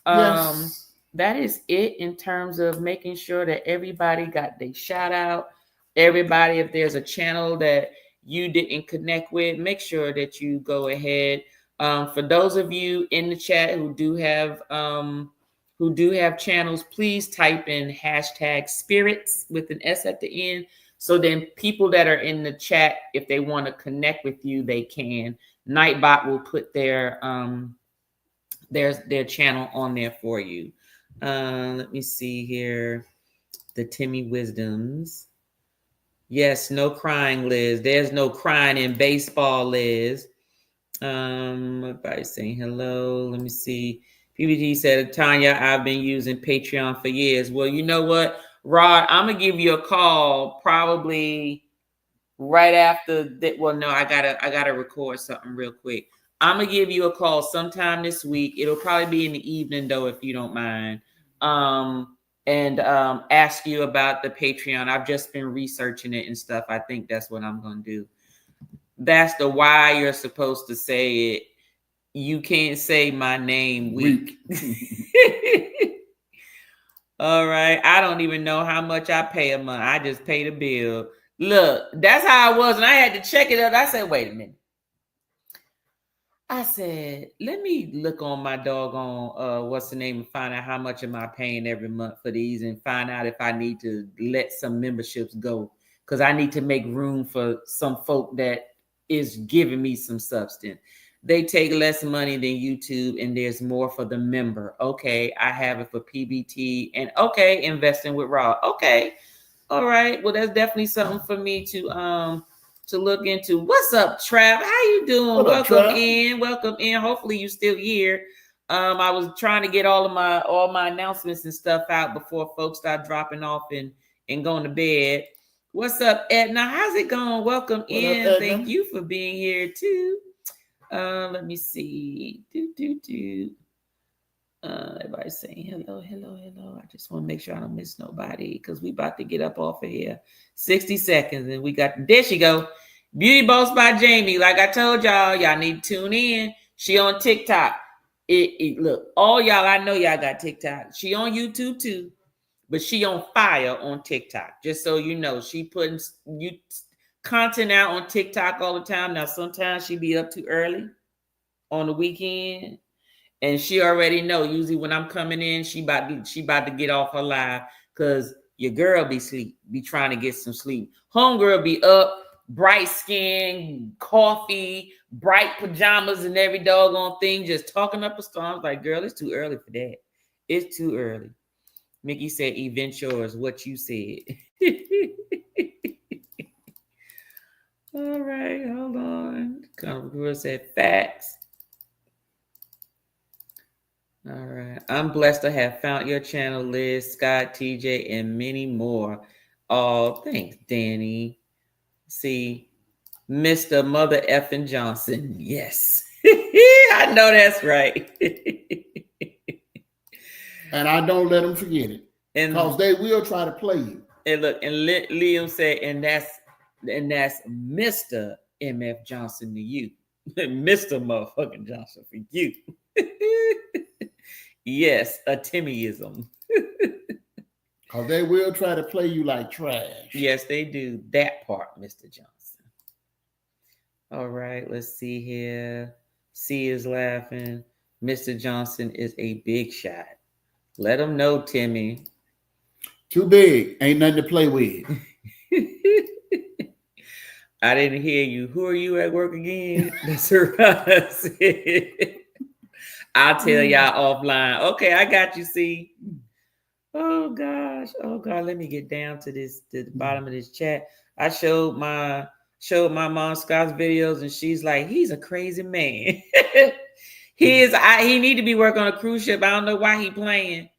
Yes. That is it in terms of making sure that everybody got their shout out. Everybody, if there's a channel that you didn't connect with, make sure that you go ahead. For those of you in the chat who do have channels, please type in hashtag spirits with an S at the end. So then people that are in the chat, if they want to connect with you, they can. Nightbot will put their channel on there for you. Let me see here. The Timmy Wisdoms. Yes, no crying, Liz. There's no crying in baseball, Liz. Everybody saying hello. Let me see. PBG said, Tanya, I've been using Patreon for years. Well, you know what, Rod, I'm gonna give you a call probably right after that. Well, no, I gotta record something real quick. I'm gonna give you a call sometime this week. It'll probably be in the evening though, if you don't mind. And ask you about the Patreon. I've just been researching it and stuff. I think that's what I'm gonna do. That's the why you're supposed to say it. You can't say my name weak. All right. I don't even know how much I pay a month. I just pay the bill. Look, that's how I was. And I had to check it out. I said, wait a minute. I said, let me look on my doggone, what's the name, and find out how much am I paying every month for these and find out if I need to let some memberships go. Because I need to make room for some folk that is giving me some substance. They take less money than YouTube and there's more for the member. Okay, I have it for PBT and okay, investing with Raw. Okay, all right. Well, that's definitely something for me to look into. What's up, Trav? How you doing? Welcome in. Hopefully you still here. I was trying to get all my announcements and stuff out before folks start dropping off and going to bed. What's up, Edna? How's it going? Welcome in. Thank you for being here too. Let me see. Everybody's saying hello. I just want to make sure I don't miss nobody because we about to get up off of here. 60 seconds and we got, there she go. Beauty Boss by Jamie. Like I told y'all need to tune in. She on TikTok. Look, all y'all, I know y'all got TikTok. She on YouTube too, but she on fire on TikTok. Just so you know, she putting content out on TikTok all the time. Now, sometimes she be up too early on the weekend. And she already know, usually when I'm coming in, she about to get off her live because your girl be trying to get some sleep. Homegirl be up, bright skin, coffee, bright pajamas and every doggone thing, just talking up a storm. I was like, girl, it's too early for that. It's too early. Mickey said, event yours, what you said. All right, hold on. Congress said facts. All right. I'm blessed to have found your channel, Liz, Scott, TJ, and many more. Oh, thanks, Danny. See, Mr. Mother Effin Johnson. Yes. I know that's right. And I don't let them forget it. Because they will try to play you. And look, and Liam said, and that's Mr. MF Johnson to you. Mr. Motherfucking Johnson for you. Yes, a Timmyism. Because they will try to play you like trash. Yes, they do. That part, Mr. Johnson. All right, let's see here. C is laughing. Mr. Johnson is a big shot. Let them know, Timmy. Too big. Ain't nothing to play with. I didn't hear you. Who are you at work again? That's right. I'll tell y'all offline. Okay, I got you, see. Oh gosh. Oh God. Let me get down to this, to the bottom of this chat. I showed my mom Scott's videos, and she's like, he's a crazy man. He need to be working on a cruise ship. I don't know why he playing.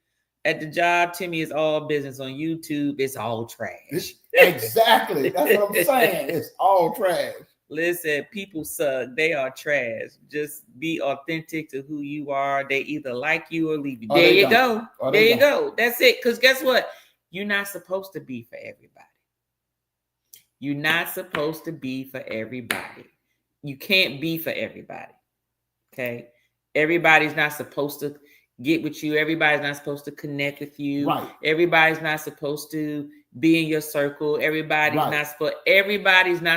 At the job, Timmy is all business. On YouTube, it's all trash. Exactly. That's what I'm saying. It's all trash. Listen, people suck. They are trash. Just be authentic to who you are. They either like you or leave you. There you go. There you go. That's it. Because guess what? You're not supposed to be for everybody. You're not supposed to be for everybody. You can't be for everybody. Okay? Everybody's not supposed to get with you. Everybody's not supposed to connect with you. Right. Everybody's not supposed to be in your circle. Everybody's not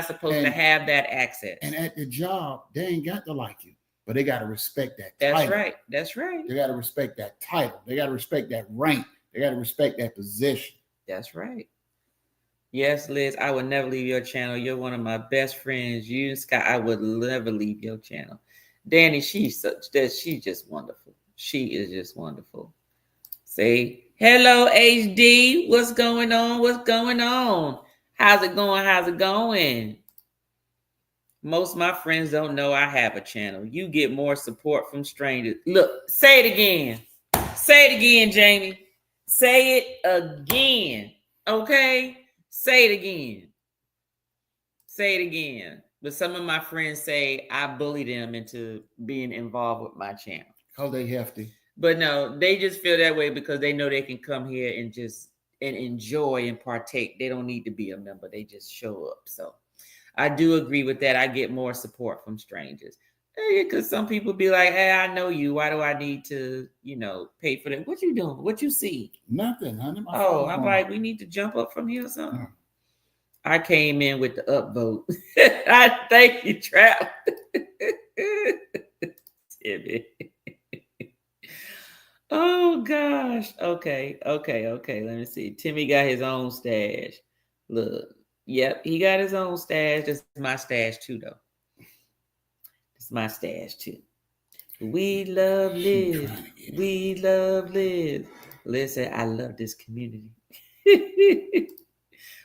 supposed to have that access. And at the job, they ain't got to like you, but they got to respect that title. That's right. That's right. They got to respect that title. They got to respect that rank. They got to respect that position. That's right. Yes, Liz, I would never leave your channel. You're one of my best friends. You and Scott, I would never leave your channel. Danny, she's just wonderful. She is just wonderful. Say, hello, HD. What's going on? What's going on? How's it going? How's it going? Most of my friends don't know I have a channel. You get more support from strangers. Look, say it again. Say it again, Jamie. Say it again. Okay? Say it again. Say it again. But some of my friends say I bully them into being involved with my channel. Oh, they hefty. But no, they just feel that way because they know they can come here and just enjoy and partake. They don't need to be a member. They just show up. So I do agree with that. I get more support from strangers. Because some people be like, hey, I know you. Why do I need to, pay for that? What you doing? What you see? Nothing, honey. I'm like, we need to jump up from here or something. I came in with the upvote. I thank you, Trap. Timmy. Oh gosh. Okay. Let me see. Timmy got his own stash. Look. Yep, he got his own stash. That's my stash too, though. It's my stash too. We love Liz. We love Liz. Liz said, I love this community.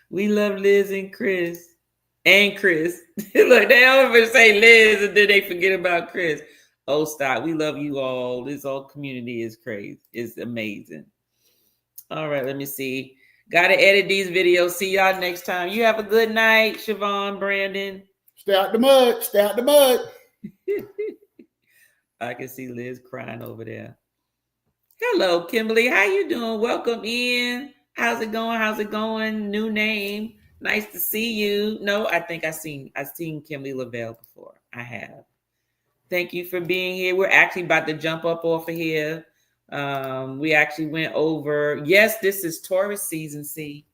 We love Liz and Chris. And Chris. Look, they always say Liz and then they forget about Chris. Oh, stop. We love you all. This whole community is crazy. It's amazing. All right, let me see. Got to edit these videos. See y'all next time. You have a good night, Siobhan, Brandon. Stay out the mud. Stay out the mud. I can see Liz crying over there. Hello, Kimberly. How you doing? Welcome in. How's it going? How's it going? New name. Nice to see you. No, I think I've seen Kimberly Lavelle before. I have. Thank you for being here. We're actually about to jump up off of here. We actually went over. Yes, this is Taurus season. See,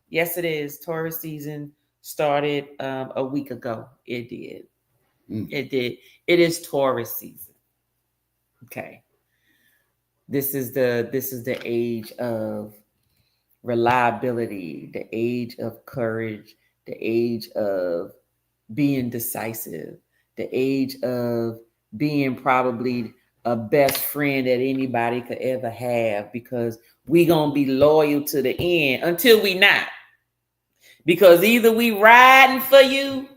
yes, it is. Taurus season started a week ago. It did. It did. It is Taurus season. Okay. This is the age of reliability, the age of courage, the age of being decisive, the age of being probably a best friend that anybody could ever have, because we gonna be loyal to the end until we not. Because either we riding for you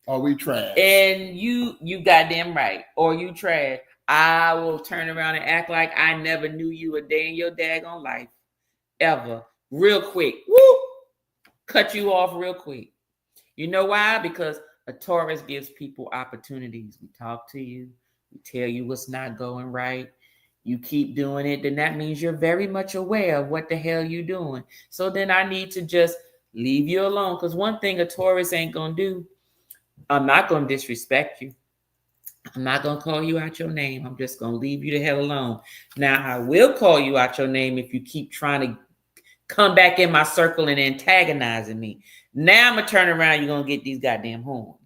or we trash. And you goddamn right, or you trash. I will turn around and act like I never knew you a day in your daggone life. Ever. Real quick. Woo! Cut you off real quick. You know why? Because a Taurus gives people opportunities. We talk to you. We tell you what's not going right. You keep doing it, then that means you're very much aware of what the hell you're doing. So then I need to just leave you alone. Because one thing a Taurus ain't going to do, I'm not going to disrespect you. I'm not going to call you out your name. I'm just going to leave you the hell alone. Now, I will call you out your name if you keep trying to come back in my circle and antagonizing me. Now I'm going to turn around. You're going to get these goddamn horns.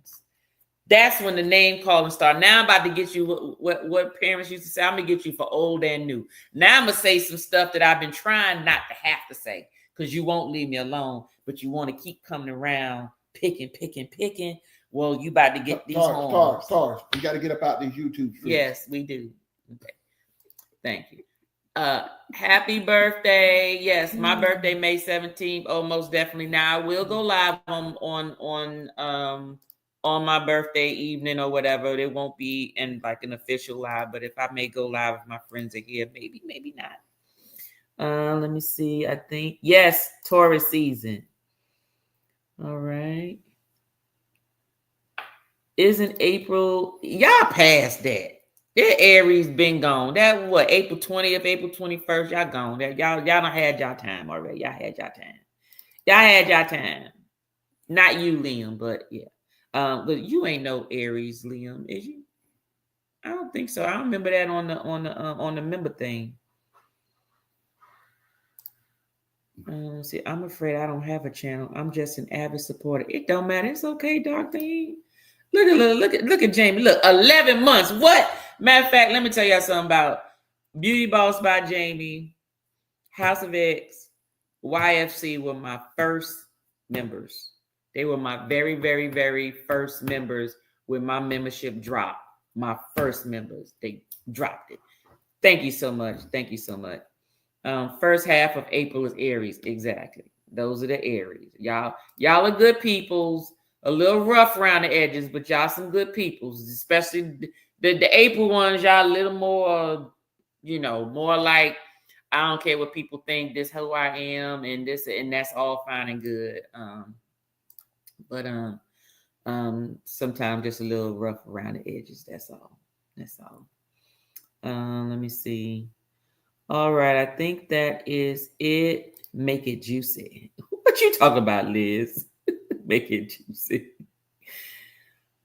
That's when the name calling start. Now I'm about to get you what parents used to say. I'm going to get you for old and new. Now I'm going to say some stuff that I've been trying not to have to say because you won't leave me alone, but you want to keep coming around, picking. Well, you about to get these horns. Taurus. You got to get up out these YouTube streets. Yes, we do. Okay. Thank you. Happy birthday. Yes, my birthday, May 17th. Oh, most definitely. Now I will go live on my birthday evening or whatever. It won't be in like an official live, but if I may go live if my friends are here, maybe not. Let me see. I think yes, Taurus season. All right. Isn't April? Y'all past that. That Aries been gone. That what? April 20th, April 21st. Y'all gone. That y'all done had y'all time already. Y'all had y'all time. Not you, Liam, but yeah. But you ain't no Aries, Liam, is you? I don't think so. I don't remember that on the member thing. See, I'm afraid I don't have a channel. I'm just an avid supporter. It don't matter. It's okay, dog thing. Look at Jamie. Look, 11 months. What? Matter of fact, let me tell y'all something about Beauty Boss by Jamie, House of X, YFC were my first members. They were my very, very, very first members when my membership dropped. My first members, they dropped it. Thank you so much. First half of April is Aries. Exactly. Those are the Aries. Y'all are good peoples. A little rough around the edges, but y'all some good peoples. Especially the April ones, y'all a little more, more like, I don't care what people think, this who I am, and this, and that's all fine and good. But sometimes just a little rough around the edges. That's all. Let me see. All right, I think that is it. Make it juicy. What you talking about, Liz? Make it juicy.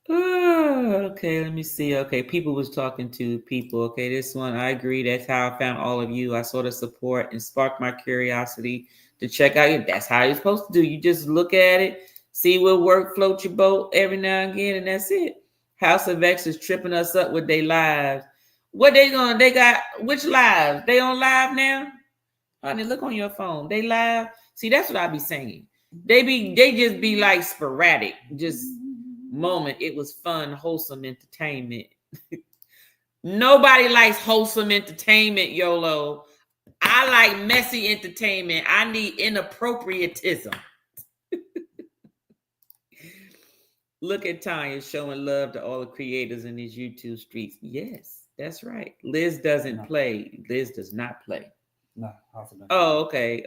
Okay, let me see. Okay, people was talking to people. Okay, this one, I agree. That's how I found all of you. I saw the support and sparked my curiosity to check out it. That's how you're supposed to do. You just look at it, see what work, float your boat every now and again, and that's it. House of X is tripping us up with their lives. What they got which lives? They on live now? Honey, look on your phone. They live. See, that's what I be saying. They just be like sporadic, just moment. It was fun, wholesome entertainment. Nobody likes wholesome entertainment, YOLO. I like messy entertainment. I need inappropriatism. Look at Tanya showing love to all the creators in these YouTube streets. Yes, that's right. Liz doesn't play. Liz does not play. No. Oh, okay.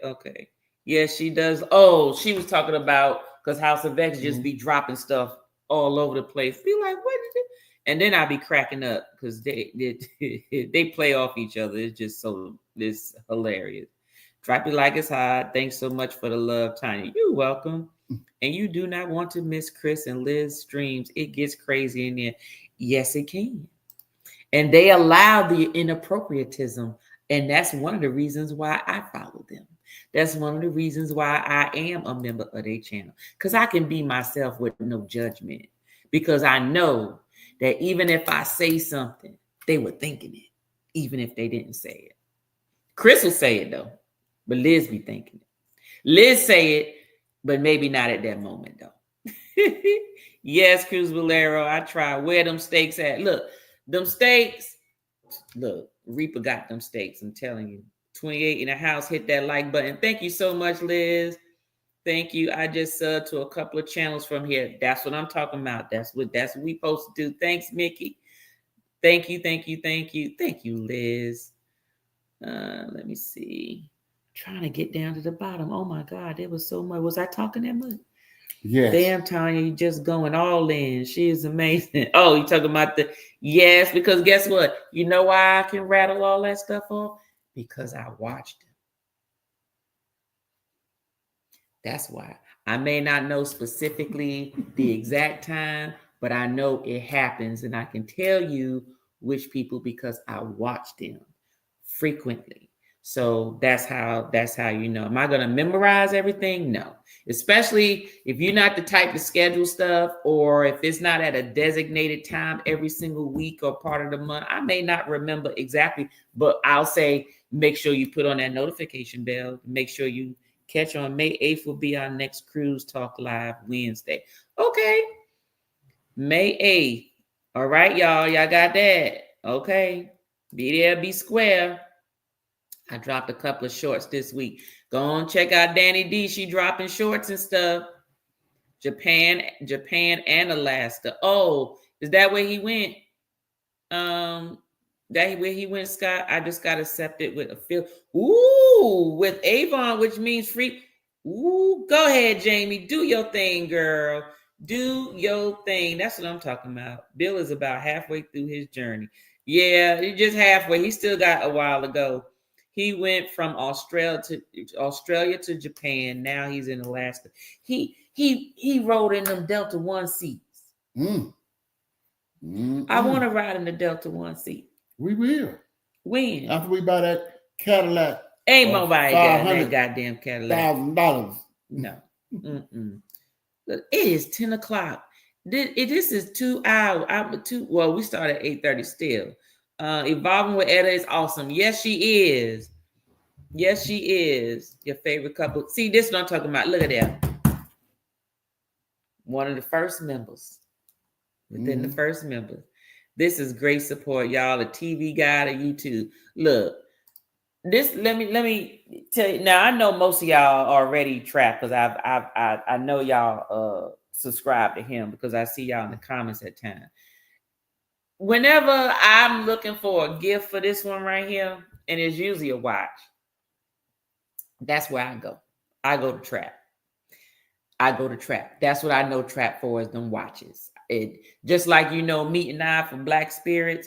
Yes, she does. Oh, she was talking about because House of X just be dropping stuff all over the place. Be like, what did you? And then I be cracking up because they play off each other. It's hilarious. Drop it like it's hot. Thanks so much for the love, Tanya. You're welcome. And you do not want to miss Chris and Liz streams. It gets crazy in there. Yes, it can. And they allow the inappropriatism. And that's one of the reasons why I follow them. That's one of the reasons why I am a member of their channel. Because I can be myself with no judgment. Because I know that even if I say something, they were thinking it. Even if they didn't say it. Chris will say it though. But Liz be thinking it. Liz say it, but maybe not at that moment though. Yes, Cruz Valero, I try. Where them steaks at? Look, them steaks. Look, Reaper got them steaks. I'm telling you. 28 in the house. Hit that like button. Thank you so much, Liz. Thank you. I just subbed to a couple of channels from here. That's what I'm talking about. That's what we supposed to do. Thanks, Mickey. Thank you, Liz. Let me see. Trying to get down to the bottom. Oh my God, there was so much. Was I talking that much? Yes. Damn, Tanya, you just going all in. She is amazing. Oh, you talking about yes, because guess what? You know why I can rattle all that stuff off? Because I watched it. That's why. I may not know specifically the exact time, but I know it happens, and I can tell you which people because I watch them frequently. So that's how you know. Am I going to memorize everything? No. Especially if you're not the type to schedule stuff, or if it's not at a designated time every single week or part of the month, I may not remember exactly, but I'll say make sure you put on that notification bell. Make sure you catch on. May 8th will be our next Cruise Talk Live Wednesday. Okay. May 8th. All right, y'all. Y'all got that. Okay. Be there, be square. I dropped a couple of shorts this week. Go on, check out Danny D. She dropping shorts and stuff. Japan and Alaska. Oh, is that where he went? That where he went, Scott? I just got accepted with a feel. Ooh, with Avon, which means free. Ooh, go ahead, Jamie. Do your thing, girl. Do your thing. That's what I'm talking about. Bill is about halfway through his journey. Yeah, he's just halfway. He still got a while to go. He went from Australia to Japan. Now he's in Alaska. He rode in them Delta One seats. I want to ride in the Delta One seat. We will. When? After we buy that Cadillac. Ain't nobody got that goddamn Cadillac. $1,000. No. Look, it is 10 o'clock. This is 2 hours. Well, we start at 8:30 still. Evolving with Etta is awesome. Yes, she is. Yes, she is. Your favorite couple. See, this is what I'm talking about. Look at that. One of the first members. Within the first members. This is great support, y'all. A TV guy to YouTube. Look, this. Let me tell you. Now I know most of y'all already trapped because I know y'all subscribe to him because I see y'all in the comments at times. Whenever I'm looking for a gift for this one right here, and it's usually a watch, that's where I go. I go to Trap. That's what I know Trap for is them watches. It just like Meat and I for Black Spirits.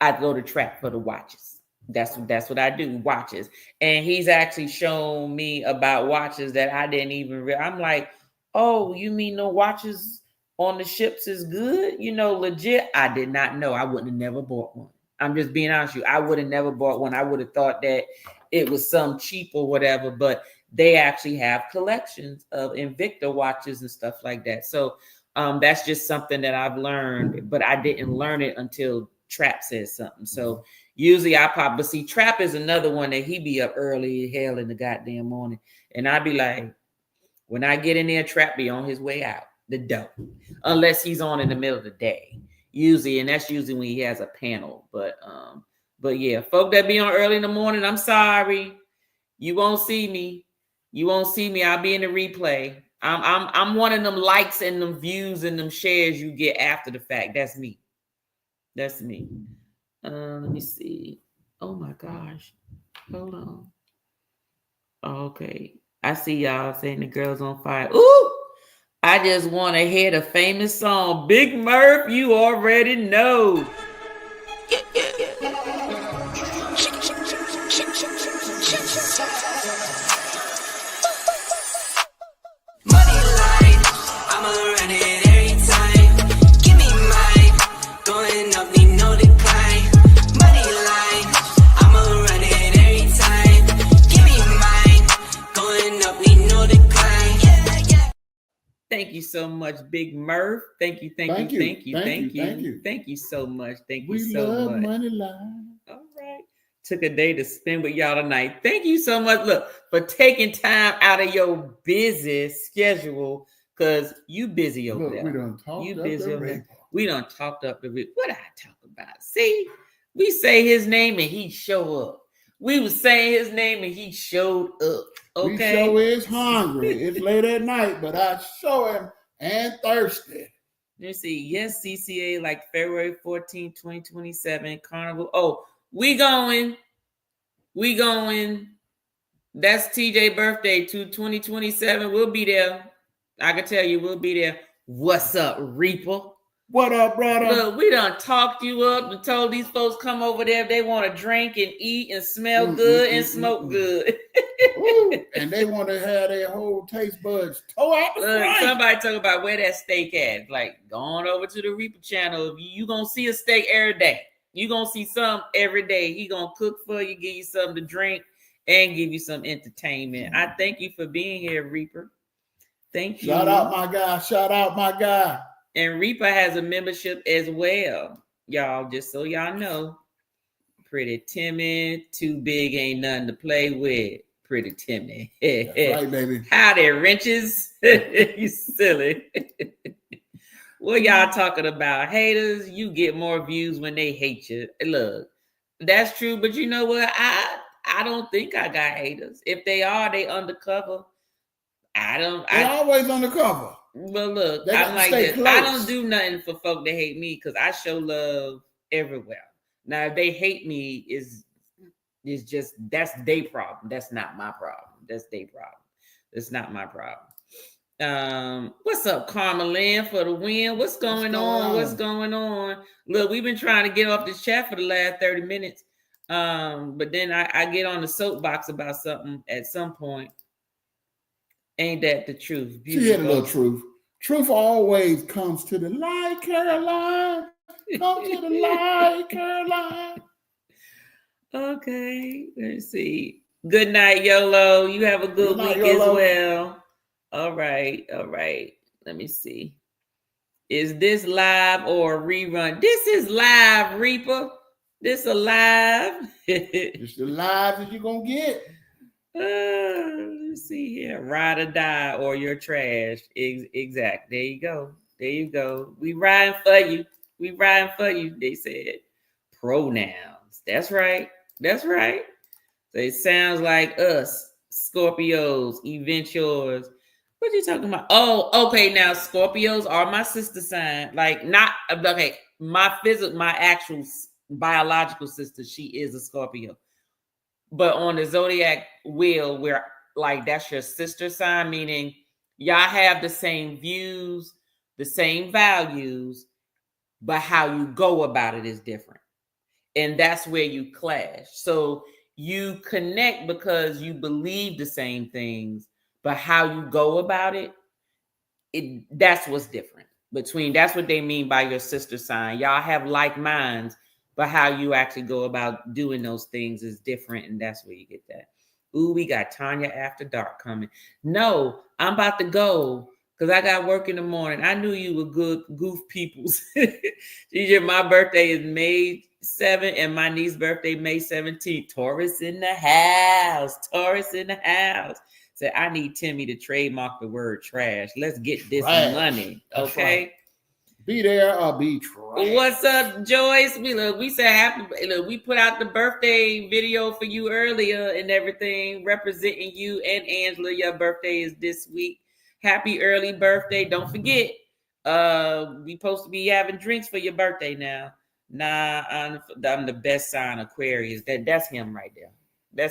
I go to Trap for the watches. That's what I do, watches. And he's actually shown me about watches that I didn't even realize. I'm like, oh, you mean no watches on the ships is good? Legit. I did not know. I wouldn't have never bought one. I'm just being honest with you. I would have never bought one. I would have thought that it was some cheap or whatever, but they actually have collections of Invicta watches and stuff like that. So that's just something that I've learned, but I didn't learn it until Trap says something. So usually I pop, but see, Trap is another one that he be up early hell in the goddamn morning. And I'd be like, when I get in there, Trap be on his way out the door, unless he's on in the middle of the day. Usually, and that's usually when he has a panel. But yeah, folk that be on early in the morning, I'm sorry. You won't see me. I'll be in the replay. I'm one of them likes and them views and them shares you get after the fact. That's me. Let me see. Oh my gosh. Hold on. Okay. I see y'all saying the girl's on fire. Ooh! I just want to hear the famous song. Big Murph, you already know. Thank you so much, Big Murph. Thank you so much. Thank you so much. We love Moneyline. All right. Took a day to spend with y'all tonight. Thank you so much. Look, for taking time out of your busy schedule, because you busy over there. We done talked up the river. We done talked up the river. What I talk about? See, we say his name and he show up. We was saying his name and he showed up. Okay. We sure is hungry. It's late at night, but I sure am and thirsty. Let's see. Yes, CCA like February 14, 2027. Carnival. Oh, we going. That's TJ birthday to 2027. We'll be there. I can tell you we'll be there. What's up, Reaper? What up, brother? Look, we done talked you up and told these folks come over there if they want to drink and eat and smell good and smoke good. Ooh, and they want to have their whole taste buds toe out the front. Somebody talk about where that steak at. Like, going over to the Reaper channel. You going to see a steak every day. You going to see some every day. He going to cook for you, give you something to drink, and give you some entertainment. I thank you for being here, Reaper. Thank you. Shout out my guy. Shout out my guy. And Reaper has a membership as well. Y'all, just so y'all know. Pretty timid. Too big, ain't nothing to play with. Pretty timid. That's right, baby. Howdy, wrenches. You silly. What y'all talking about? Haters, you get more views when they hate you. Look, that's true, but you know what? I don't think I got haters. If they are, they undercover. They're always undercover. But look, I'm like this. I don't do nothing for folk that hate me because I show love everywhere. Now, if they hate me, is just that's their problem. That's not my problem. That's their problem. That's not my problem. What's up, Karma Lynn, for the win? What's going on? What's going on? Look, we've been trying to get off this chat for the last 30 minutes. But then I get on the soapbox about something at some point. Ain't that the truth? Beautiful. She had a little truth. Truth always comes to the light, Caroline. Come to the light, Caroline. Okay, let's see. Good night, YOLO. You have a good week as well. All right. Let me see. Is this live or a rerun? This is live, Reaper. This a live. It's the live that you're going to get. Let's see here. Ride or die or you're trash. Exact. There you go. We riding for you. They said pronouns. That's right. So it sounds like us, Scorpios, event yours. What are you talking about? Oh, okay. Now Scorpios are my sister sign. Like, not okay. My actual biological sister, she is a Scorpio. But on the zodiac wheel, where like that's your sister sign, meaning y'all have the same views, the same values, but how you go about it is different. And that's where you clash. So you connect because you believe the same things, but how you go about it, that's what's different. That's what they mean by your sister sign. Y'all have like minds, but how you actually go about doing those things is different, and that's where you get that. Ooh, we got Tanya After Dark coming. No, I'm about to go because I got work in the morning. I knew you were good goof peoples. My birthday is May 7th, and my niece's birthday May 17th. Taurus in the house. Said, I need Timmy to trademark the word trash. Let's get this money, okay? Right. Be there or be trash. What's up, Joyce? We said happy. Look, we put out the birthday video for you earlier and everything, representing you and Angela. Your birthday is this week. Happy early birthday! Don't forget, we supposed to be having drinks for your birthday now. Nah, I'm the best sign, Aquarius. That's him right there. They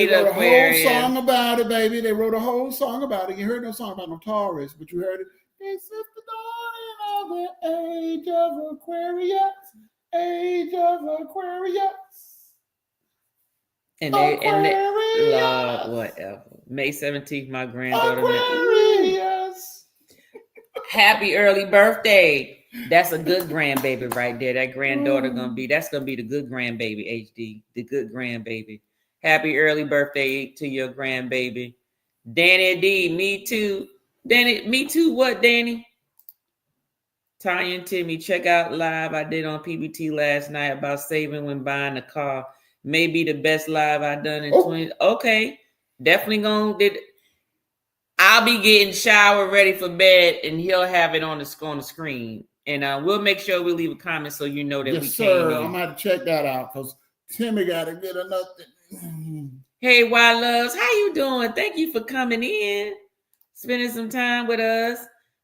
wrote a whole song about it, baby. They wrote a whole song about it. You heard no song about no Taurus, but you heard it. It's the dawning of the age of Aquarius. And whatever. May 17th, my granddaughter. Aquarius. Happy early birthday. That's a good grandbaby right there. That granddaughter gonna be the good grandbaby, HD. The good grandbaby. Happy early birthday to your grandbaby. Danny D, me too. Danny, me too. What, Danny? Tanya and Timmy, check out live I did on PBT last night about saving when buying a car. Maybe the best live I done in 20. Okay, definitely I'll be getting shower ready for bed, and he'll have it on the screen. And we'll make sure we leave a comment so you know that we came in. I'm gonna have to check that out because Timmy got to get another. Hey, Y Loves, how you doing? Thank you for coming in. Spending some time with us.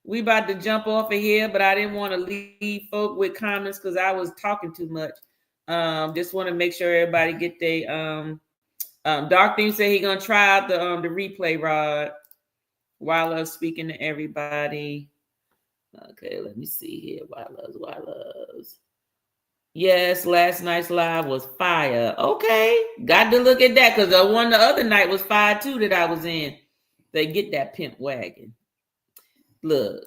We about to jump off of here, but I didn't want to leave folk with comments because I was talking too much. Just want to make sure everybody get their Dark Theme said he gonna try out the replay, Rod, while I was speaking to everybody. Okay, let me see here. Why loves. Yes, last night's live was fire. Okay, got to look at that because the one the other night was fire too that I was in. They get that pimp wagon. Look,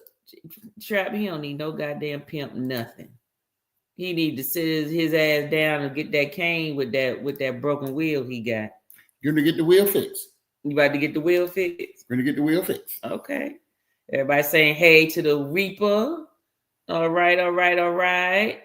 Trap, he don't need no goddamn pimp, nothing. He need to sit his ass down and get that cane with that broken wheel he got. You're gonna get the wheel fixed. You about to get the wheel fixed? We're gonna get the wheel fixed. Okay. Everybody saying hey to the Reaper. All right.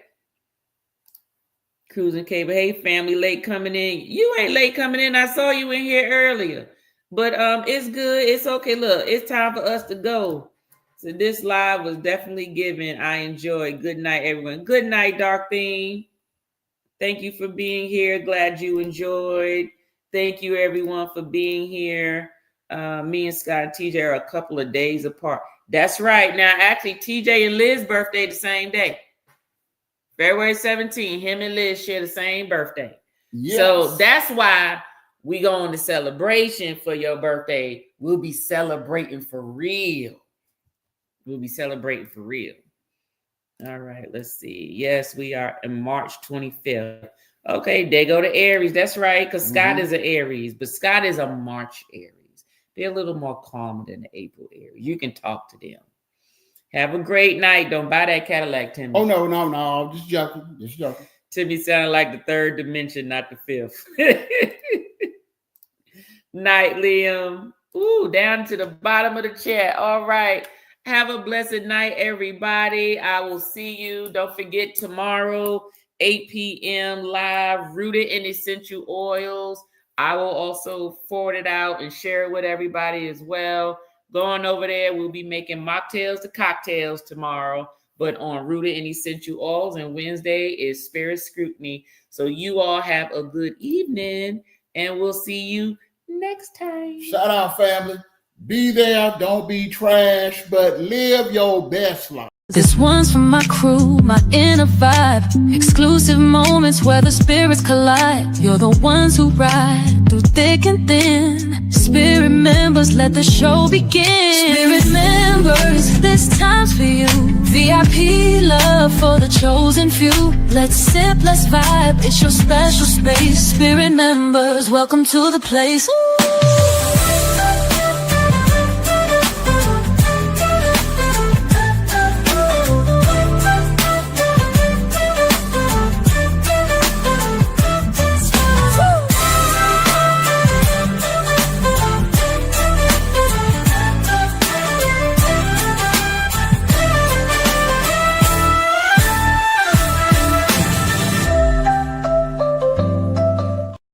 Cruising Cable. Hey, family, late coming in. You ain't late coming in. I saw you in here earlier. But it's good. It's okay. Look, it's time for us to go. So this live was definitely given. I enjoyed. Good night, everyone. Good night, Dark Theme. Thank you for being here. Glad you enjoyed. Thank you, everyone, for being here. Me and Scott and TJ are a couple of days apart. That's right. Now, actually, TJ and Liz's birthday the same day. February 17th, him and Liz share the same birthday. Yes. So that's why we go on the celebration for your birthday. We'll be celebrating for real. All right, let's see. Yes, we are in March 25th. Okay, they go to Aries. That's right, because Scott is an Aries, but Scott is a March Aries. They're a little more calm than the April Aries. You can talk to them. Have a great night. Don't buy that Cadillac, Timmy. Oh, no. Just joking. Timmy sounded like the third dimension, not the fifth. Night, Liam. Ooh, down to the bottom of the chat. All right. Have a blessed night, everybody. I will see you. Don't forget tomorrow, 8 p.m. live, Rooted in Essential Oils. I will also forward it out and share it with everybody as well. Going over there, we'll be making mocktails to cocktails tomorrow, but on Rooted in Essential Oils, and Wednesday is Spirit Scrutiny. So you all have a good evening, and we'll see you next time. Shout out, family. Be there, don't be trash, but live your best life. This one's from my crew, my inner vibe. Exclusive moments where the spirits collide. You're the ones who ride through thick and thin. Spirit members, let the show begin. Spirit members, this time's for you. VIP love for the chosen few. Let's sip, let's vibe, it's your special space. Spirit members, welcome to the place. Ooh.